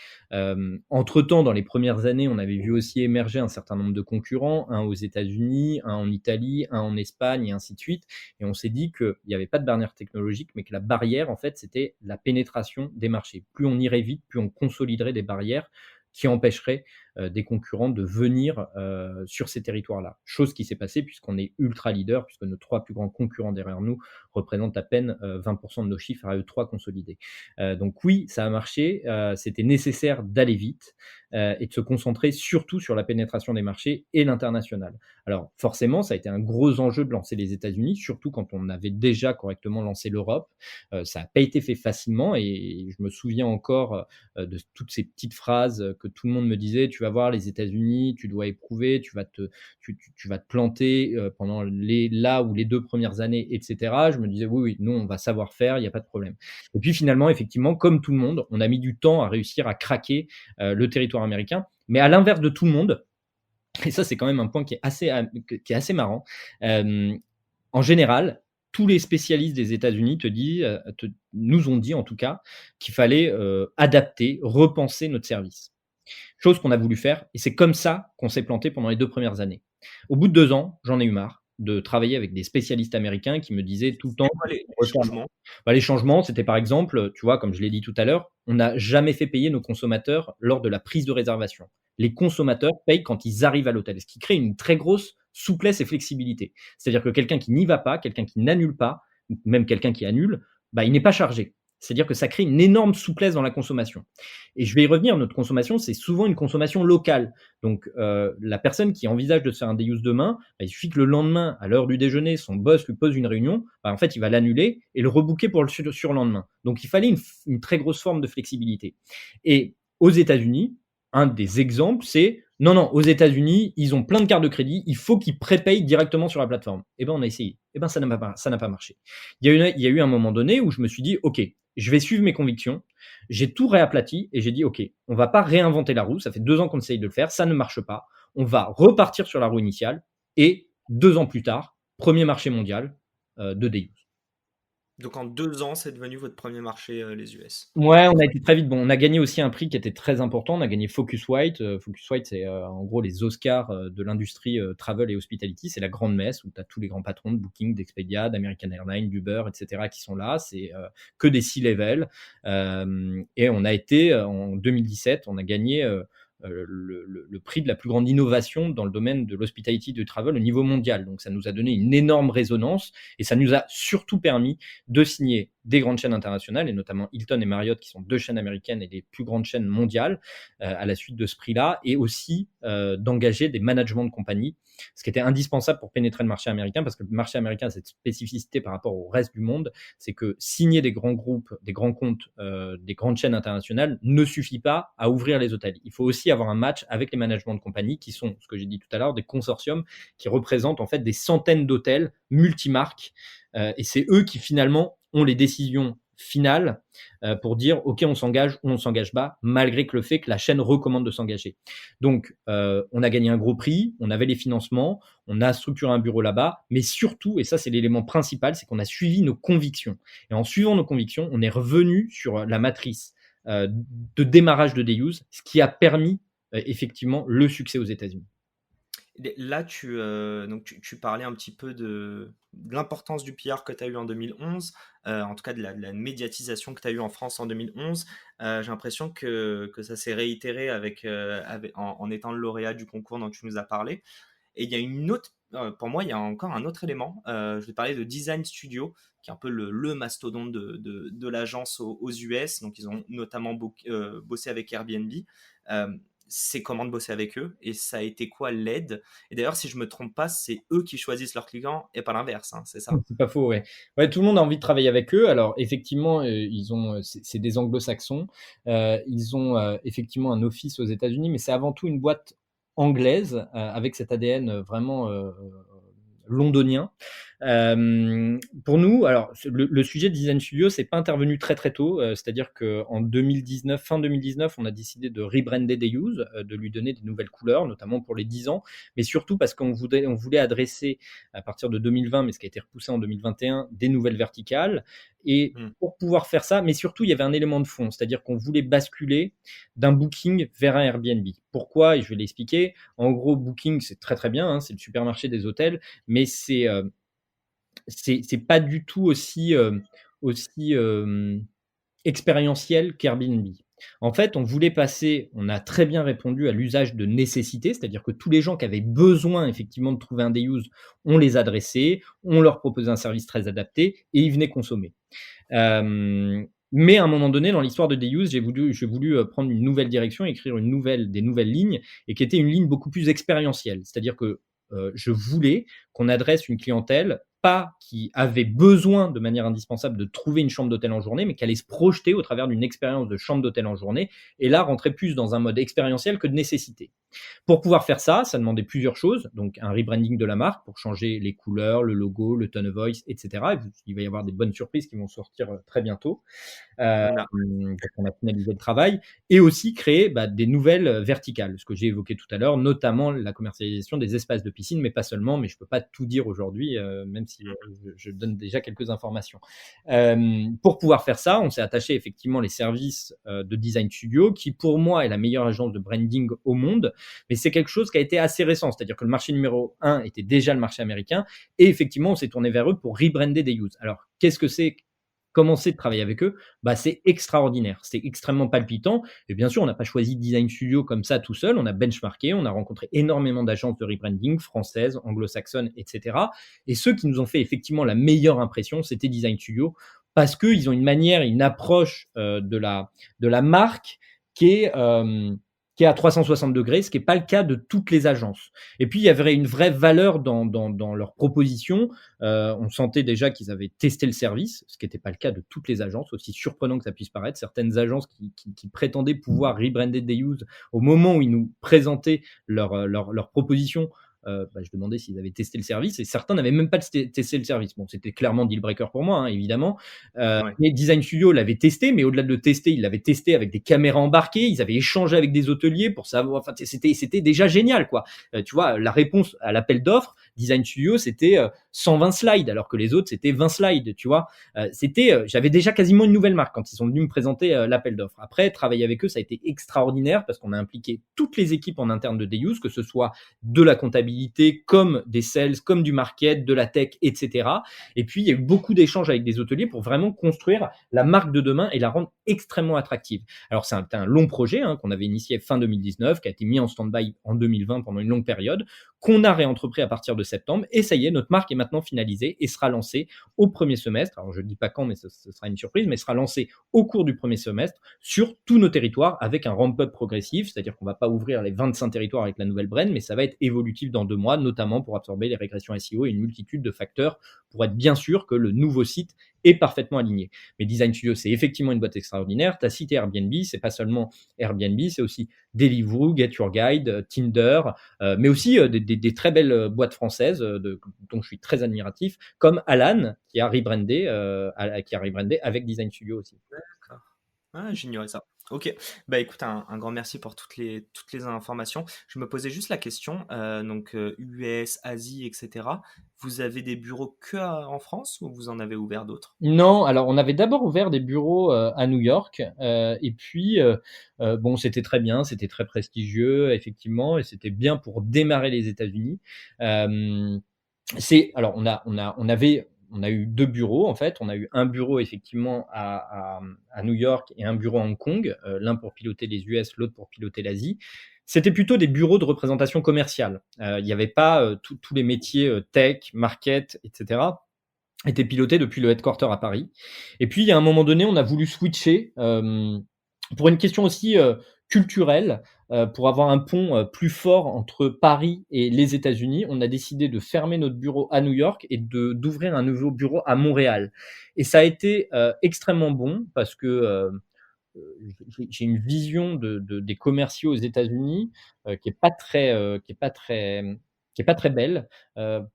Entre-temps, dans les premières années, on avait vu aussi émerger un certain nombre de concurrents, un aux États-Unis, un en Italie, un en Espagne et ainsi de suite et on s'est dit qu'il n'y avait pas de barrière technologique, mais que la barrière, en fait, c'était la pénétration des marchés. Plus on irait vite, plus on consoliderait des barrières qui empêcherait des concurrents de venir sur ces territoires-là. Chose qui s'est passée puisqu'on est ultra leader, puisque nos 3 plus grands concurrents derrière nous représentent à peine 20% de nos chiffres à eux 3 consolidés. Donc oui, ça a marché, c'était nécessaire d'aller vite et de se concentrer surtout sur la pénétration des marchés et l'international. Alors forcément, ça a été un gros enjeu de lancer les États-Unis, surtout quand on avait déjà correctement lancé l'Europe. Ça n'a pas été fait facilement et je me souviens encore de toutes ces petites phrases que tout le monde me disait: «Tu vas voir les États-Unis, tu dois éprouver, tu vas te planter, pendant la ou les 2 premières années» et cetera. Je me disais: «Oui, oui, nous, on va savoir faire, il y a pas de problème» et puis finalement, effectivement, comme tout le monde, on a mis du temps à réussir à craquer, le territoire américain. Mais à l'inverse de tout le monde, et ça, c'est quand même un point qui est assez marrant, hem, en général, tous les spécialistes des États-Unis nous ont dit en tout cas qu'il fallait, adapter, repenser notre service. Chose qu'on a voulu faire et c'est comme ça qu'on s'est planté pendant les 2 premières années. Au bout de 2 ans, j'en ai eu marre de travailler avec des spécialistes américains qui me disaient tout le temps C'était quoi les refaire changements? bah, les changements, c'était par exemple, tu vois, comme je l'ai dit tout à l'heure, on n'a jamais fait payer nos consommateurs lors de la prise de réservation. Les consommateurs payent quand ils arrivent à l'hôtel, ce qui crée une très grosse souplesse et flexibilité. C'est-à-dire que quelqu'un qui n'y va pas, quelqu'un qui n'annule pas, même quelqu'un qui annule, bah, il n'est pas chargé. C'est-à-dire que ça crée une énorme souplesse dans la consommation. Et je vais y revenir, notre consommation, c'est souvent une consommation locale. Donc, la personne qui envisage de se faire un day use demain, bah, il suffit que le lendemain, à l'heure du déjeuner, son boss lui pose une réunion, bah, en fait, il va l'annuler et le rebooker pour le surlendemain. Donc, il fallait une très grosse forme de flexibilité. Et aux États-Unis, un des exemples, c'est non, non, aux États-Unis, ils ont plein de cartes de crédit, il faut qu'ils prépayent directement sur la plateforme. Eh ben, on a essayé. Eh ben, ça n'a pas marché. Il y a eu un moment donné où je me suis dit, OK, je vais suivre mes convictions. J'ai tout réaplati et j'ai dit, OK, on va pas réinventer la roue. Ça fait 2 ans qu'on essaye de le faire. Ça ne marche pas. On va repartir sur la roue initiale. Et 2 ans plus tard, premier marché mondial de DU. Donc en 2 ans, c'est devenu votre premier marché, les US. Ouais, on a été très vite. Bon, on a gagné aussi un prix qui était très important. On a gagné Focuswright. Focuswright, c'est en gros les Oscars de l'industrie travel et hospitality. C'est la grande messe où tu as tous les grands patrons de Booking, d'Expedia, d'American Airlines, d'Uber, etc. qui sont là. C'est que des C-level. Et on a été en 2017, on a gagné le prix de la plus grande innovation dans le domaine de l'hospitality du travel au niveau mondial. Donc ça nous a donné une énorme résonance et ça nous a surtout permis de signer des grandes chaînes internationales, et notamment Hilton et Marriott, qui sont 2 chaînes américaines et les plus grandes chaînes mondiales, à la suite de ce prix-là, et aussi d'engager des managements de compagnie, ce qui était indispensable pour pénétrer le marché américain, parce que le marché américain a cette spécificité par rapport au reste du monde, c'est que signer des grands groupes, des grands comptes, des grandes chaînes internationales ne suffit pas à ouvrir les hôtels. Il faut aussi avoir un match avec les managements de compagnie, qui sont, ce que j'ai dit tout à l'heure, des consortiums qui représentent en fait des centaines d'hôtels multimarques et c'est eux qui finalement ont les décisions finales pour dire ok on s'engage ou on s'engage pas malgré que le fait que la chaîne recommande de s'engager. Donc on a gagné un gros prix, on avait les financements, on a structuré un bureau là-bas, mais surtout, et ça c'est l'élément principal, c'est qu'on a suivi nos convictions. Et en suivant nos convictions, on est revenu sur la matrice de démarrage de Deuse, ce qui a permis effectivement le succès aux États-Unis. Là, donc tu parlais un petit peu de l'importance du PR que tu as eu en 2011, en tout cas de la médiatisation que tu as eu en France en 2011. J'ai l'impression que ça s'est réitéré en étant le lauréat du concours dont tu nous as parlé. Et il y a une autre, pour moi, il y a encore un autre élément. Je vais parler de Design Studio, qui est un peu le mastodonte de l'agence aux US. Donc, ils ont notamment bossé avec Airbnb. Euh, c'est comment de bosser avec eux et ça a été quoi l'aide. Et d'ailleurs, si je me trompe pas, c'est eux qui choisissent leurs clients et pas l'inverse, hein, c'est ça? C'est pas faux, ouais. Ouais, tout le monde a envie de travailler avec eux. Alors effectivement, ils ont, c'est des Anglo-Saxons. Ils ont effectivement un office aux États-Unis, mais c'est avant tout une boîte anglaise avec cet ADN vraiment londonien. Pour nous, alors le sujet de Design Studio, c'est pas intervenu très très tôt. C'est-à-dire qu'en 2019, fin 2019, on a décidé de rebrander Dayuse, de lui donner des nouvelles couleurs, notamment pour les 10 ans, mais surtout parce on voulait adresser à partir de 2020, mais ce qui a été repoussé en 2021, des nouvelles verticales. Et Hmm. pour pouvoir faire ça, mais surtout, il y avait un élément de fond, c'est-à-dire qu'on voulait basculer d'un Booking vers un Airbnb. Pourquoi? Et je vais l'expliquer. En gros, Booking, c'est très très bien, hein, c'est le supermarché des hôtels, mais c'est pas du tout aussi expérientiel qu'Airbnb. En fait, on a très bien répondu à l'usage de nécessité, c'est-à-dire que tous les gens qui avaient besoin effectivement de trouver un day use, on les adressait, on leur proposait un service très adapté et ils venaient consommer. Mais à un moment donné, dans l'histoire de Deuse, j'ai voulu prendre une nouvelle direction, écrire des nouvelles lignes, et qui était une ligne beaucoup plus expérientielle. C'est-à-dire que je voulais qu'on adresse une clientèle pas qui avait besoin de manière indispensable de trouver une chambre d'hôtel en journée, mais qui allait se projeter au travers d'une expérience de chambre d'hôtel en journée, et là rentrer plus dans un mode expérientiel que de nécessité. Pour pouvoir faire ça, ça demandait plusieurs choses. Donc, un rebranding de la marque pour changer les couleurs, le logo, le tone of voice, etc. Il va y avoir des bonnes surprises qui vont sortir très bientôt. Oula. Quand on a finalisé le travail, et aussi créer des nouvelles verticales, ce que j'ai évoqué tout à l'heure, notamment la commercialisation des espaces de piscine, mais pas seulement, mais je ne peux pas tout dire aujourd'hui, même si je donne déjà quelques informations. Pour pouvoir faire ça, on s'est attaché effectivement les services de Design Studio, qui pour moi est la meilleure agence de branding au monde, mais c'est quelque chose qui a été assez récent, c'est-à-dire que le marché numéro 1 était déjà le marché américain, et effectivement on s'est tourné vers eux pour rebrander des use. Alors qu'est-ce que c'est? Commencer de travailler avec eux, c'est extraordinaire, c'est extrêmement palpitant. Et bien sûr, on n'a pas choisi Design Studio comme ça tout seul, on a benchmarké, on a rencontré énormément d'agences de rebranding françaises, anglo-saxonnes, etc. Et ceux qui nous ont fait effectivement la meilleure impression, c'était Design Studio, parce qu'ils ont une manière, une approche de la marque qui est, euh, qui est à 360 degrés, ce qui n'est pas le cas de toutes les agences. Et puis, il y avait une vraie valeur dans leur proposition. On sentait déjà qu'ils avaient testé le service, ce qui n'était pas le cas de toutes les agences, aussi surprenant que ça puisse paraître. Certaines agences qui prétendaient pouvoir rebrander des use au moment où ils nous présentaient leur proposition. Je demandais s'ils avaient testé le service et certains n'avaient même pas testé le service. Bon, c'était clairement deal breaker pour moi, hein, évidemment. Ouais. Mais Design Studio l'avait testé, mais au-delà de le tester, ils l'avaient testé avec des caméras embarquées, ils avaient échangé avec des hôteliers pour savoir. Enfin, c'était déjà génial, quoi. Tu vois, la réponse à l'appel d'offres, Design Studio, c'était 120 slides, alors que les autres, c'était 20 slides, tu vois. J'avais déjà quasiment une nouvelle marque quand ils sont venus me présenter l'appel d'offres. Après, travailler avec eux, ça a été extraordinaire parce qu'on a impliqué toutes les équipes en interne de Deuse, que ce soit de la comptabilité, comme des sales, comme du market, de la tech, etc. Et puis, il y a eu beaucoup d'échanges avec des hôteliers pour vraiment construire la marque de demain et la rendre extrêmement attractive. Alors, c'est un long projet qu'on avait initié fin 2019, qui a été mis en stand-by en 2020 pendant une longue période, qu'on a réentrepris à partir de septembre. Et ça y est, notre marque est maintenant finalisée et sera lancée au premier semestre. Alors, je ne dis pas quand, mais ce sera une surprise, mais sera lancée au cours du premier semestre sur tous nos territoires avec un ramp-up progressif, c'est-à-dire qu'on ne va pas ouvrir les 25 territoires avec la nouvelle brand, mais ça va être évolutif dans 2 mois, notamment pour absorber les régressions SEO et une multitude de facteurs pour être bien sûr que le nouveau site est parfaitement aligné. Mais Design Studio, c'est effectivement une boîte extraordinaire. Tu as cité Airbnb, c'est pas seulement Airbnb, c'est aussi Deliveroo, Get Your Guide, Tinder, mais aussi des très belles boîtes françaises dont je suis très admiratif, comme Alan qui a rebrandé avec Design Studio aussi. D'accord. Ah, j'ignorais ça. Ok, bah écoute, un grand merci pour toutes les informations. Je me posais juste la question, donc US, Asie, etc. Vous avez des bureaux en France ou vous en avez ouvert d'autres? Non, alors on avait d'abord ouvert des bureaux à New York, et puis bon, c'était très bien, c'était très prestigieux, effectivement, et c'était bien pour démarrer les États-Unis. Euh, alors on a eu 2 bureaux en fait. On a eu un bureau effectivement à New York et un bureau à Hong Kong, l'un pour piloter les US, l'autre pour piloter l'Asie. C'était plutôt des bureaux de représentation commerciale. Il n'y avait pas tous les métiers tech, market, etc. étaient pilotés depuis le headquarter à Paris. Et puis, il y a un moment donné, on a voulu switcher pour une question aussi culturelle, pour avoir un pont plus fort entre Paris et les États-Unis. On a décidé de fermer notre bureau à New York et d'ouvrir un nouveau bureau à Montréal. Et ça a été extrêmement bon parce que j'ai une vision des commerciaux aux États-Unis qui est pas très, qui est pas très belle.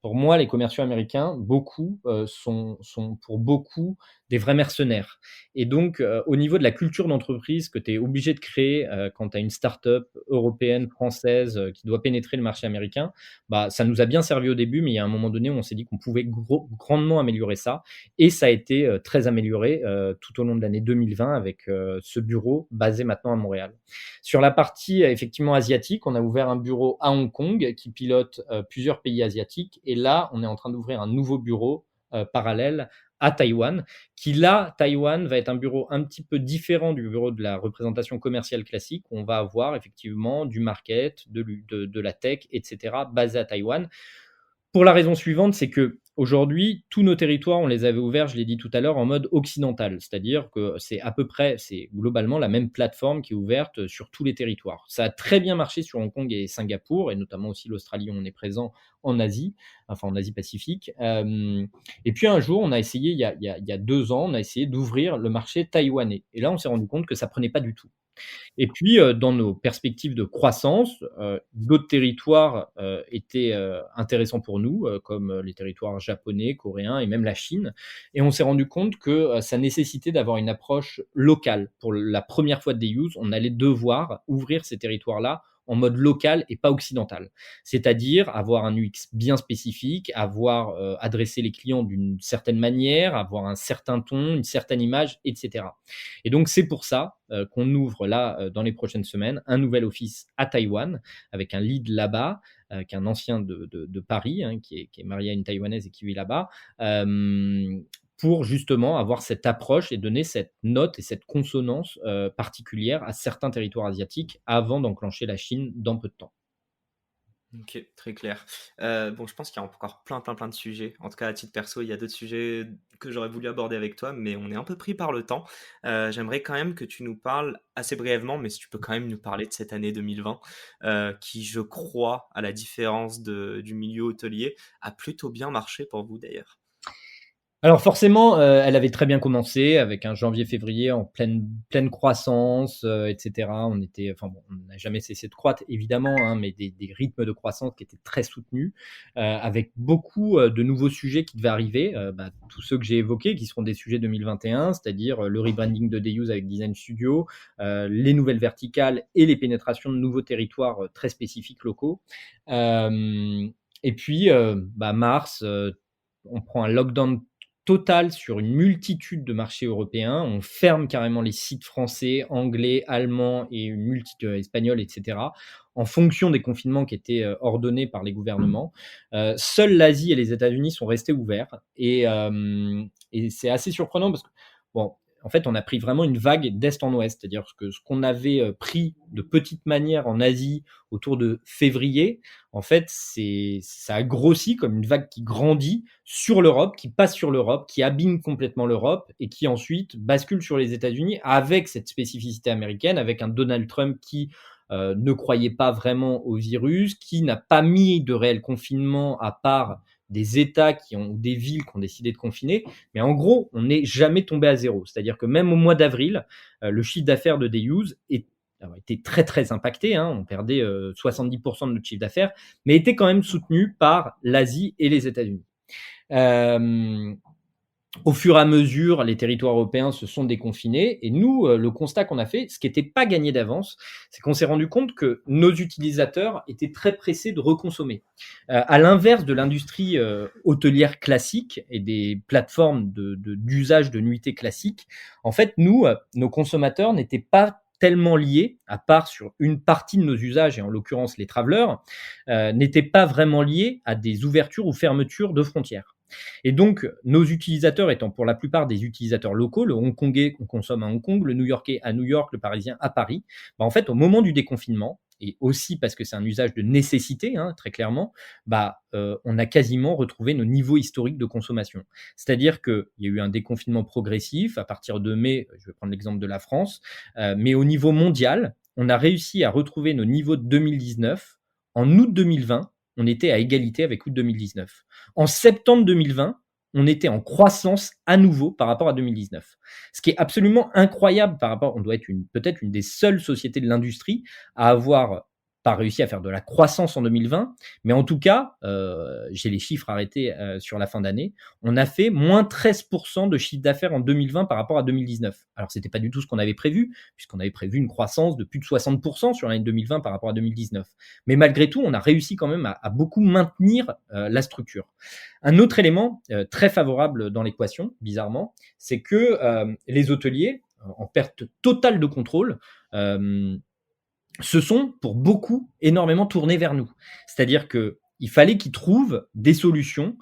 Pour moi, les commerciaux américains, beaucoup sont pour beaucoup des vrais mercenaires. Et donc, au niveau de la culture d'entreprise que tu es obligé de créer quand tu as une start-up européenne, française qui doit pénétrer le marché américain, bah, ça nous a bien servi au début, mais il y a un moment donné où on s'est dit qu'on pouvait grandement améliorer ça. Et ça a été très amélioré tout au long de l'année 2020 avec ce bureau basé maintenant à Montréal. Sur la partie effectivement asiatique, on a ouvert un bureau à Hong Kong qui pilote plusieurs pays asiatiques. Et là, on est en train d'ouvrir un nouveau bureau parallèle à Taïwan, qui là, Taïwan va être un bureau un petit peu différent du bureau de la représentation commerciale classique. On va avoir effectivement du market, de la tech, etc., basé à Taïwan. Pour la raison suivante, c'est que aujourd'hui, tous nos territoires, on les avait ouverts, je l'ai dit tout à l'heure, en mode occidental. C'est-à-dire que c'est à peu près, c'est globalement la même plateforme qui est ouverte sur tous les territoires. Ça a très bien marché sur Hong Kong et Singapour, et notamment aussi l'Australie, où on est présent en Asie, enfin en Asie-Pacifique. Et puis un jour, on a essayé, il y a 2 ans, on a essayé d'ouvrir le marché taïwanais. Et là, on s'est rendu compte que ça prenait pas du tout. Et puis, dans nos perspectives de croissance, d'autres territoires étaient intéressants pour nous, comme les territoires japonais, coréens et même la Chine. Et on s'est rendu compte que ça nécessitait d'avoir une approche locale. Pour la première fois de Day-Use, on allait devoir ouvrir ces territoires-là en mode local et pas occidental. C'est-à-dire avoir un UX bien spécifique, avoir adressé les clients d'une certaine manière, avoir un certain ton, une certaine image, etc. Et donc, c'est pour ça qu'on ouvre là, dans les prochaines semaines, un nouvel office à Taïwan, avec un lead là-bas, qui est un ancien de Paris, hein, qui est marié à une Taïwanaise et qui vit là-bas, pour justement avoir cette approche et donner cette note et cette consonance particulière à certains territoires asiatiques avant d'enclencher la Chine dans peu de temps. Ok, très clair. Bon, je pense qu'il y a encore plein de sujets. En tout cas, à titre perso, il y a d'autres sujets que j'aurais voulu aborder avec toi, mais on est un peu pris par le temps. J'aimerais quand même que tu nous parles assez brièvement, mais si tu peux quand même nous parler de cette année 2020, qui, je crois, à la différence du milieu hôtelier, a plutôt bien marché pour vous d'ailleurs. Alors forcément, elle avait très bien commencé avec un janvier-février en pleine croissance, et cetera. Enfin bon, on n'a jamais cessé de croître évidemment, hein, mais des rythmes de croissance qui étaient très soutenus, avec beaucoup, de nouveaux sujets qui devaient arriver, bah, tous ceux que j'ai évoqués qui seront des sujets 2021, c'est-à-dire, le rebranding de Day-Use avec Design Studio, les nouvelles verticales et les pénétrations de nouveaux territoires, très spécifiques locaux. Et puis, bah, mars, on prend un lockdown total sur une multitude de marchés européens. On ferme carrément les sites français, anglais, allemands et une multitude espagnols, etc. En fonction des confinements qui étaient ordonnés par les gouvernements. Seuls l'Asie et les États-Unis sont restés ouverts. Et c'est assez surprenant parce que, bon, en fait, on a pris vraiment une vague d'est en ouest. C'est-à-dire que ce qu'on avait pris de petite manière en Asie autour de février, en fait, ça a grossi comme une vague qui grandit sur l'Europe, qui passe sur l'Europe, qui abîme complètement l'Europe et qui ensuite bascule sur les États-Unis avec cette spécificité américaine, avec un Donald Trump qui ne croyait pas vraiment au virus, qui n'a pas mis de réel confinement à part des États ou des villes qui ont décidé de confiner. Mais en gros, on n'est jamais tombé à zéro. C'est-à-dire que même au mois d'avril, le chiffre d'affaires de Day-Use était très très impacté, hein, on perdait 70% de notre chiffre d'affaires, mais était quand même soutenu par l'Asie et les États-Unis. Au fur et à mesure, les territoires européens se sont déconfinés et nous, le constat qu'on a fait, ce qui n'était pas gagné d'avance, c'est qu'on s'est rendu compte que nos utilisateurs étaient très pressés de reconsommer. À l'inverse de l'industrie hôtelière classique et des plateformes d'usage de nuitées classiques, en fait, nous, nos consommateurs n'étaient pas tellement liés, à part sur une partie de nos usages, et en l'occurrence les travelers, n'étaient pas vraiment liés à des ouvertures ou fermetures de frontières. Et donc, nos utilisateurs étant pour la plupart des utilisateurs locaux, le Hongkongais, on consomme à Hong Kong, le New-Yorkais à New York, le Parisien à Paris, bah en fait, au moment du déconfinement, et aussi parce que c'est un usage de nécessité, hein, très clairement, on a quasiment retrouvé nos niveaux historiques de consommation. C'est-à-dire qu'il y a eu un déconfinement progressif à partir de mai, je vais prendre l'exemple de la France, mais au niveau mondial, on a réussi à retrouver nos niveaux de 2019. En août 2020, on était à égalité avec août 2019. En septembre 2020, on était en croissance à nouveau par rapport à 2019. Ce qui est absolument incroyable par rapport, on doit être peut-être une des seules sociétés de l'industrie à avoir pas réussi à faire de la croissance en 2020, mais en tout cas, j'ai les chiffres arrêtés sur la fin d'année, on a fait moins 13% de chiffre d'affaires en 2020 par rapport à 2019. Alors, c'était pas du tout ce qu'on avait prévu, puisqu'on avait prévu une croissance de plus de 60% sur l'année 2020 par rapport à 2019. Mais malgré tout, on a réussi quand même à beaucoup maintenir la structure. Un autre élément très favorable dans l'équation, bizarrement, c'est que les hôteliers, en perte totale de contrôle, se sont pour beaucoup énormément tournés vers nous. C'est-à-dire qu'il fallait qu'ils trouvent des solutions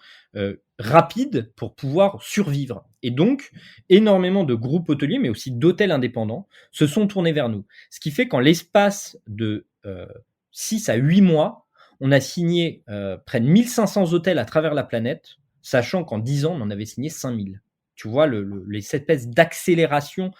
rapides pour pouvoir survivre. Et donc, énormément de groupes hôteliers, mais aussi d'hôtels indépendants, se sont tournés vers nous. Ce qui fait qu'en l'espace de 6 à 8 mois, on a signé près de 1500 hôtels à travers la planète, sachant qu'en 10 ans, on en avait signé 5000. Tu vois, cette espèce d'accélération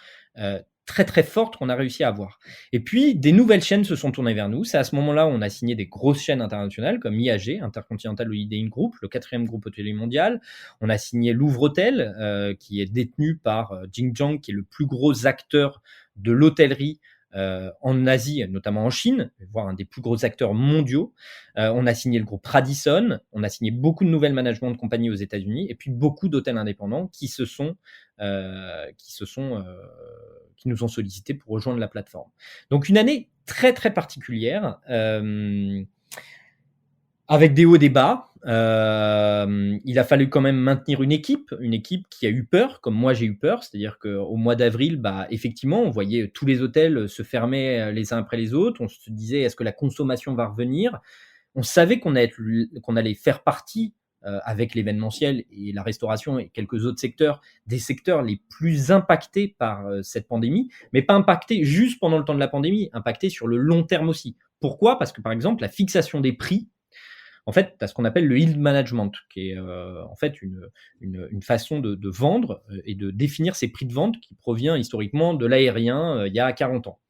très très forte qu'on a réussi à avoir. Et puis, des nouvelles chaînes se sont tournées vers nous. C'est à ce moment-là où on a signé des grosses chaînes internationales comme IAG, Intercontinental Holiday Inn Group, le quatrième groupe hôtelier mondial. On a signé Louvre Hôtel, qui est détenu par Jin Jiang, qui est le plus gros acteur de l'hôtellerie en Asie, notamment en Chine, voire un des plus gros acteurs mondiaux. On a signé le groupe Radisson, on a signé beaucoup de nouvelles managements de compagnies aux États-Unis, et puis beaucoup d'hôtels indépendants qui nous ont sollicité pour rejoindre la plateforme. Donc une année très très particulière, avec des hauts, des bas. Il a fallu quand même maintenir une équipe qui a eu peur, comme moi j'ai eu peur. C'est-à-dire qu'au mois d'avril, effectivement, on voyait tous les hôtels se fermer les uns après les autres. On se disait, est-ce que la consommation va revenir? On savait qu'on allait faire partie, avec l'événementiel et la restauration et quelques autres secteurs, des secteurs les plus impactés par cette pandémie, mais pas impactés juste pendant le temps de la pandémie, impactés sur le long terme aussi. Pourquoi? Parce que par exemple, la fixation des prix, en fait, tu as ce qu'on appelle le yield management, qui est en fait une façon de vendre et de définir ses prix de vente qui provient historiquement de l'aérien il y a 40 ans.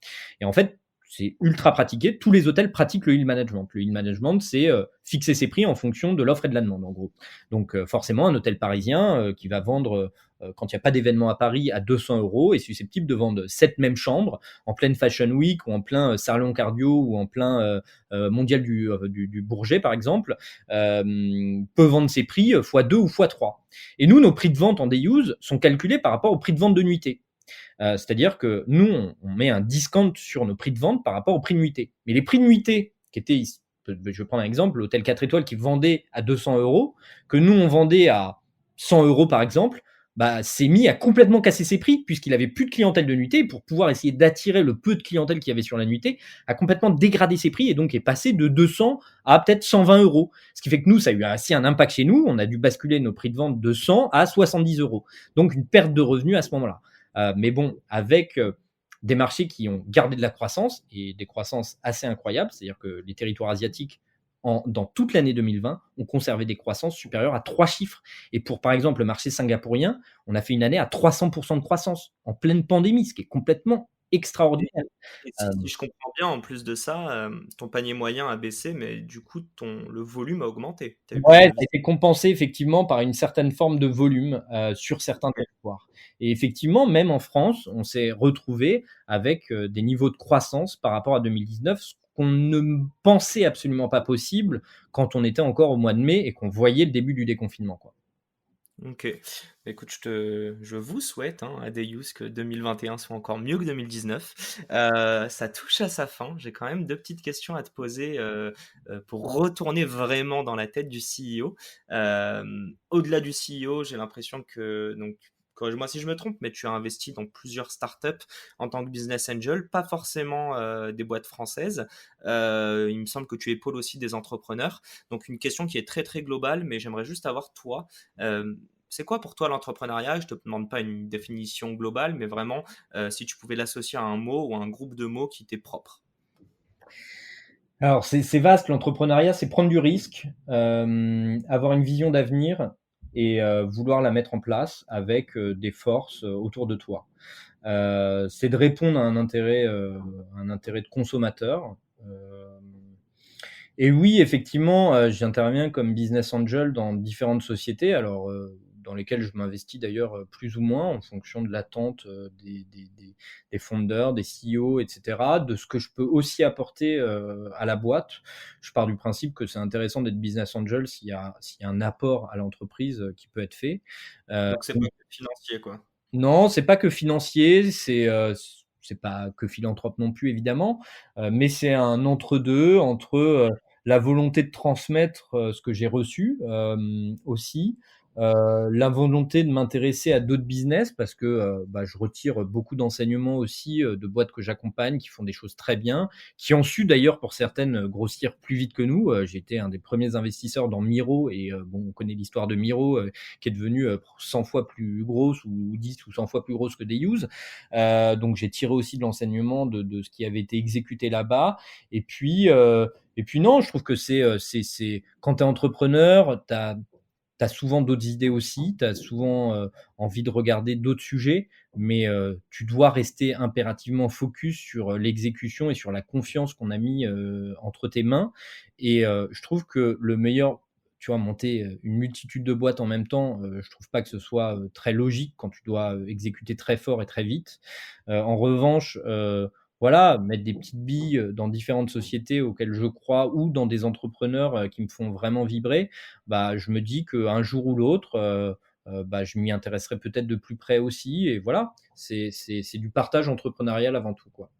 Et en fait, c'est ultra pratiqué. Tous les hôtels pratiquent le yield management. Le yield management, c'est fixer ses prix en fonction de l'offre et de la demande, en gros. Donc, forcément, un hôtel parisien qui va vendre, quand il n'y a pas d'événement à Paris, à 200 euros, est susceptible de vendre cette même chambre en pleine Fashion Week ou en plein Salon Cardio ou en plein mondial du Bourget, par exemple, peut vendre ses prix x2 ou x3. Et nous, nos prix de vente en day use sont calculés par rapport au prix de vente de nuitée. C'est-à-dire que nous, on met un discount sur nos prix de vente par rapport au prix de nuitée. Mais les prix de nuitée, qui étaient, je vais prendre un exemple, l'hôtel 4 étoiles qui vendait à 200 euros, que nous, on vendait à 100 euros par exemple, s'est mis à complètement casser ses prix, puisqu'il avait plus de clientèle de nuitée, pour pouvoir essayer d'attirer le peu de clientèle qu'il y avait sur la nuitée, a complètement dégradé ses prix, et donc est passé de 200 à peut-être 120 euros. Ce qui fait que nous, ça a eu aussi un impact chez nous, on a dû basculer nos prix de vente de 100 à 70 euros. Donc une perte de revenus à ce moment-là. Mais bon, avec des marchés qui ont gardé de la croissance, et des croissances assez incroyables, c'est-à-dire que les territoires asiatiques, dans toute l'année 2020, ont conservé des croissances supérieures à 3 chiffres. Et pour, par exemple, le marché singapourien, on a fait une année à 300% de croissance, en pleine pandémie, ce qui est complètement extraordinaire. Et si je comprends bien, en plus de ça, ton panier moyen a baissé, mais du coup, le volume a augmenté. Tu as eu plus Ouais, de ça a visites. été compensé effectivement par une certaine forme de volume, sur certains territoires. Et effectivement, même en France, on s'est retrouvé avec, des niveaux de croissance par rapport à 2019, ce qu'on ne pensait absolument pas possible quand on était encore au mois de mai et qu'on voyait le début du déconfinement, quoi. Ok. Écoute, je vous souhaite, hein, à Deus, que 2021 soit encore mieux que 2019. Ça touche à sa fin. J'ai quand même deux petites questions à te poser pour retourner vraiment dans la tête du CEO. Au-delà du CEO, j'ai l'impression que, donc, corrige-moi si je me trompe, mais tu as investi dans plusieurs startups en tant que business angel, pas forcément des boîtes françaises. Il me semble que tu épaules aussi des entrepreneurs. Donc, une question qui est très très globale, mais j'aimerais juste avoir toi. C'est quoi pour toi l'entrepreneuriat? Je te demande pas une définition globale, mais vraiment si tu pouvais l'associer à un mot ou à un groupe de mots qui t'est propre. Alors, c'est vaste l'entrepreneuriat, c'est prendre du risque, avoir une vision d'avenir et vouloir la mettre en place avec des forces autour de toi. C'est de répondre à un intérêt de consommateur. Euh, et oui, effectivement, j'interviens comme business angel dans différentes sociétés, alors dans lesquelles je m'investis d'ailleurs plus ou moins en fonction de l'attente des founders, des CEO, etc., de ce que je peux aussi apporter à la boîte. Je pars du principe que c'est intéressant d'être business angel s'il y a un apport à l'entreprise qui peut être fait. Euh, Donc c'est pas que financier, quoi. non, c'est pas que financier, c'est pas que philanthrope non plus évidemment, mais c'est un entre-deux entre la volonté de transmettre ce que j'ai reçu aussi, la volonté de m'intéresser à d'autres business parce que bah, je retire beaucoup d'enseignements aussi de boîtes que j'accompagne qui font des choses très bien, qui ont su d'ailleurs pour certaines grossir plus vite que nous. J'ai été un des premiers investisseurs dans Miro et bon, on connaît l'histoire de Miro qui est devenue 100 fois plus grosse ou 10 ou 100 fois plus grosse que des use. Donc j'ai tiré aussi de l'enseignement de ce qui avait été exécuté là-bas. Et puis, euh, et puis non, je trouve que quand tu es entrepreneur, tu as souvent d'autres idées aussi, tu as souvent envie de regarder d'autres sujets, mais tu dois rester impérativement focus sur l'exécution et sur la confiance qu'on a mis entre tes mains. Et je trouve que le meilleur, tu vois, monter une multitude de boîtes en même temps, je trouve pas que ce soit très logique quand tu dois exécuter très fort et très vite. En revanche, voilà, mettre des petites billes dans différentes sociétés auxquelles je crois ou dans des entrepreneurs qui me font vraiment vibrer, bah, je me dis qu'un jour ou l'autre, bah, je m'y intéresserai peut-être de plus près aussi. Et voilà, c'est du partage entrepreneurial avant tout, quoi.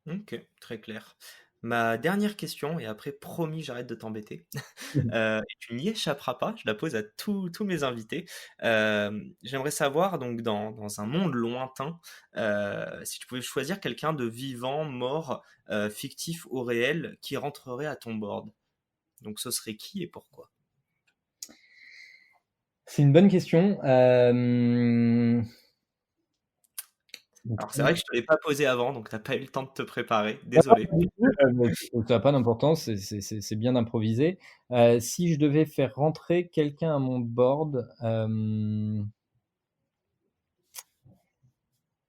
Ok, très clair. Ma dernière question, et après, promis, j'arrête de t'embêter. Et tu n'y échapperas pas, je la pose à tous mes invités. J'aimerais savoir, donc, dans un monde lointain, si tu pouvais choisir quelqu'un de vivant, mort, fictif ou réel, qui rentrerait à ton board. Donc, ce serait qui et pourquoi? C'est une bonne question. Alors, c'est vrai que je ne te l'ai pas posé avant, donc tu n'as pas eu le temps de te préparer. Désolé. Ça n'a pas d'importance, c'est bien d'improviser. Si je devais faire rentrer quelqu'un à mon board,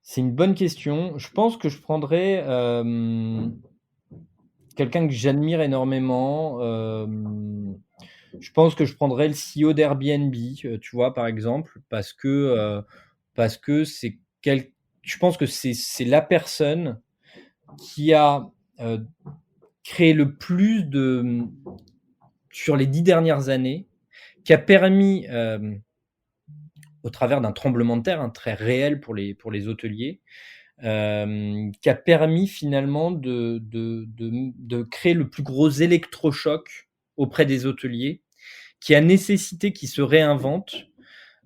c'est une bonne question. Je pense que je prendrais quelqu'un que j'admire énormément. Je pense que je prendrais le CEO d'Airbnb, tu vois, par exemple, parce que je pense que c'est la personne qui a euh, créé le plus sur les 10 dernières années, qui a permis, au travers d'un tremblement de terre très réel pour les hôteliers, qui a permis finalement de créer le plus gros électrochoc auprès des hôteliers, qui a nécessité qu'ils se réinventent,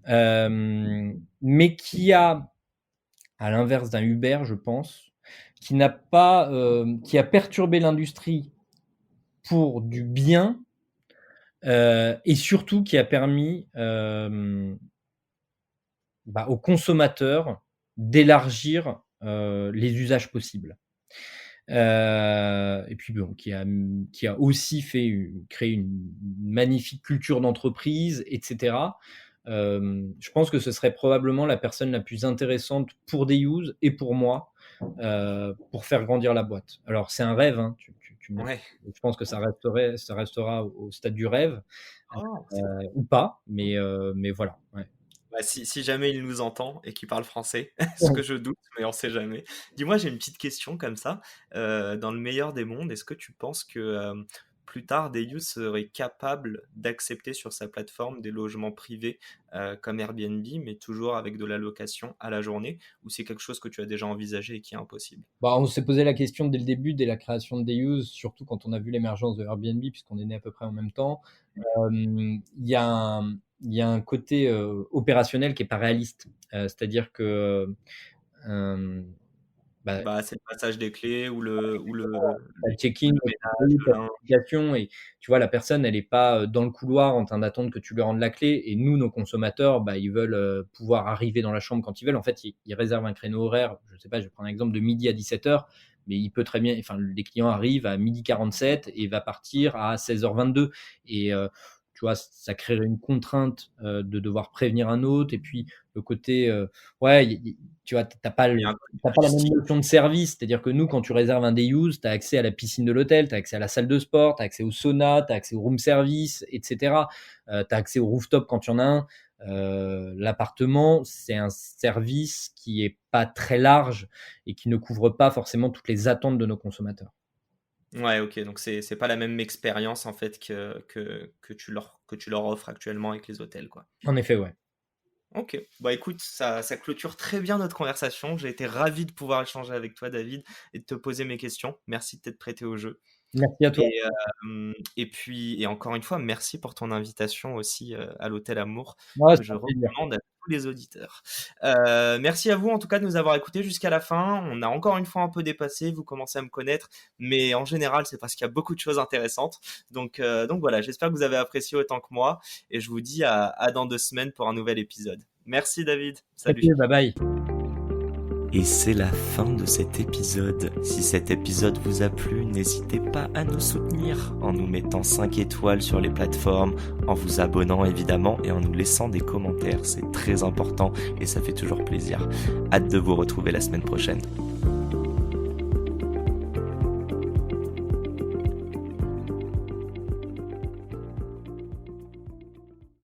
mais qui a, à l'inverse d'un Uber, je pense, qui a perturbé l'industrie pour du bien et surtout qui a permis aux consommateurs d'élargir les usages possibles. Et puis bon, qui a aussi créé une magnifique culture d'entreprise, etc. Je pense que ce serait probablement la personne la plus intéressante pour des use et pour moi pour faire grandir la boîte. Alors c'est un rêve, hein, Ouais. je pense que ça restera au stade du rêve Oh, c'est ou pas, mais voilà. Ouais. Bah, si jamais il nous entend et qu'il parle français, ce que je doute, mais on sait jamais. Dis-moi, j'ai une petite question comme ça. Dans le meilleur des mondes, est-ce que tu penses que plus tard, Deus serait capable d'accepter sur sa plateforme des logements privés comme Airbnb, mais toujours avec de la location à la journée, ou c'est quelque chose que tu as déjà envisagé et qui est impossible? Bah, on s'est posé la question dès le début, dès la création de Deuse, surtout quand on a vu l'émergence de Airbnb, puisqu'on est né à peu près en même temps. Il y a un côté opérationnel qui est pas réaliste. C'est-à-dire que bah, Bah, c'est le passage des clés t'as le check-in, le ménage, le t'as linge. l'application et tu vois, la personne, elle n'est pas dans le couloir en train d'attendre que tu lui rendes la clé. Et nous, nos consommateurs, bah, ils veulent pouvoir arriver dans la chambre quand ils veulent. En fait, ils réservent un créneau horaire. Je sais pas, je vais prendre un exemple de midi à 17h. mais il peut très bien, enfin, les clients arrivent à 12h47 et va partir à 16h22. Et tu vois, ça créerait une contrainte de devoir prévenir un autre. Et puis le côté, ouais, tu vois, t'as pas Il y a un t'as pas la même notion de service. C'est-à-dire que nous, quand tu réserves un day use, tu as accès à la piscine de l'hôtel, tu as accès à la salle de sport, tu as accès au sauna, tu as accès au room service, etc. Tu as accès au rooftop quand il y en a un. L'appartement, c'est un service qui est pas très large et qui ne couvre pas forcément toutes les attentes de nos consommateurs. Ouais, ok, donc c'est pas la même expérience en fait que tu leur offres actuellement avec les hôtels, quoi. En effet, ouais. Ok, bah écoute, ça clôture très bien notre conversation. J'ai été ravi de pouvoir échanger avec toi, David, et de te poser mes questions. Merci de t'être prêté au jeu. Merci à toi. Et puis, et encore une fois, merci pour ton invitation aussi à l'Hôtel Amour, Ouais, que c'est je un plaisir. recommande à tous les auditeurs. Merci à vous en tout cas de nous avoir écoutés jusqu'à la fin. On a encore une fois un peu dépassé, vous commencez à me connaître, mais en général, c'est parce qu'il y a beaucoup de choses intéressantes. Donc voilà, j'espère que vous avez apprécié autant que moi, et je vous dis à dans 2 semaines pour un nouvel épisode. Merci David, Ok, salut. bye bye. Et c'est la fin de cet épisode. Si cet épisode vous a plu, n'hésitez pas à nous soutenir en nous mettant 5 étoiles sur les plateformes, en vous abonnant évidemment et en nous laissant des commentaires. C'est très important et ça fait toujours plaisir. Hâte de vous retrouver la semaine prochaine.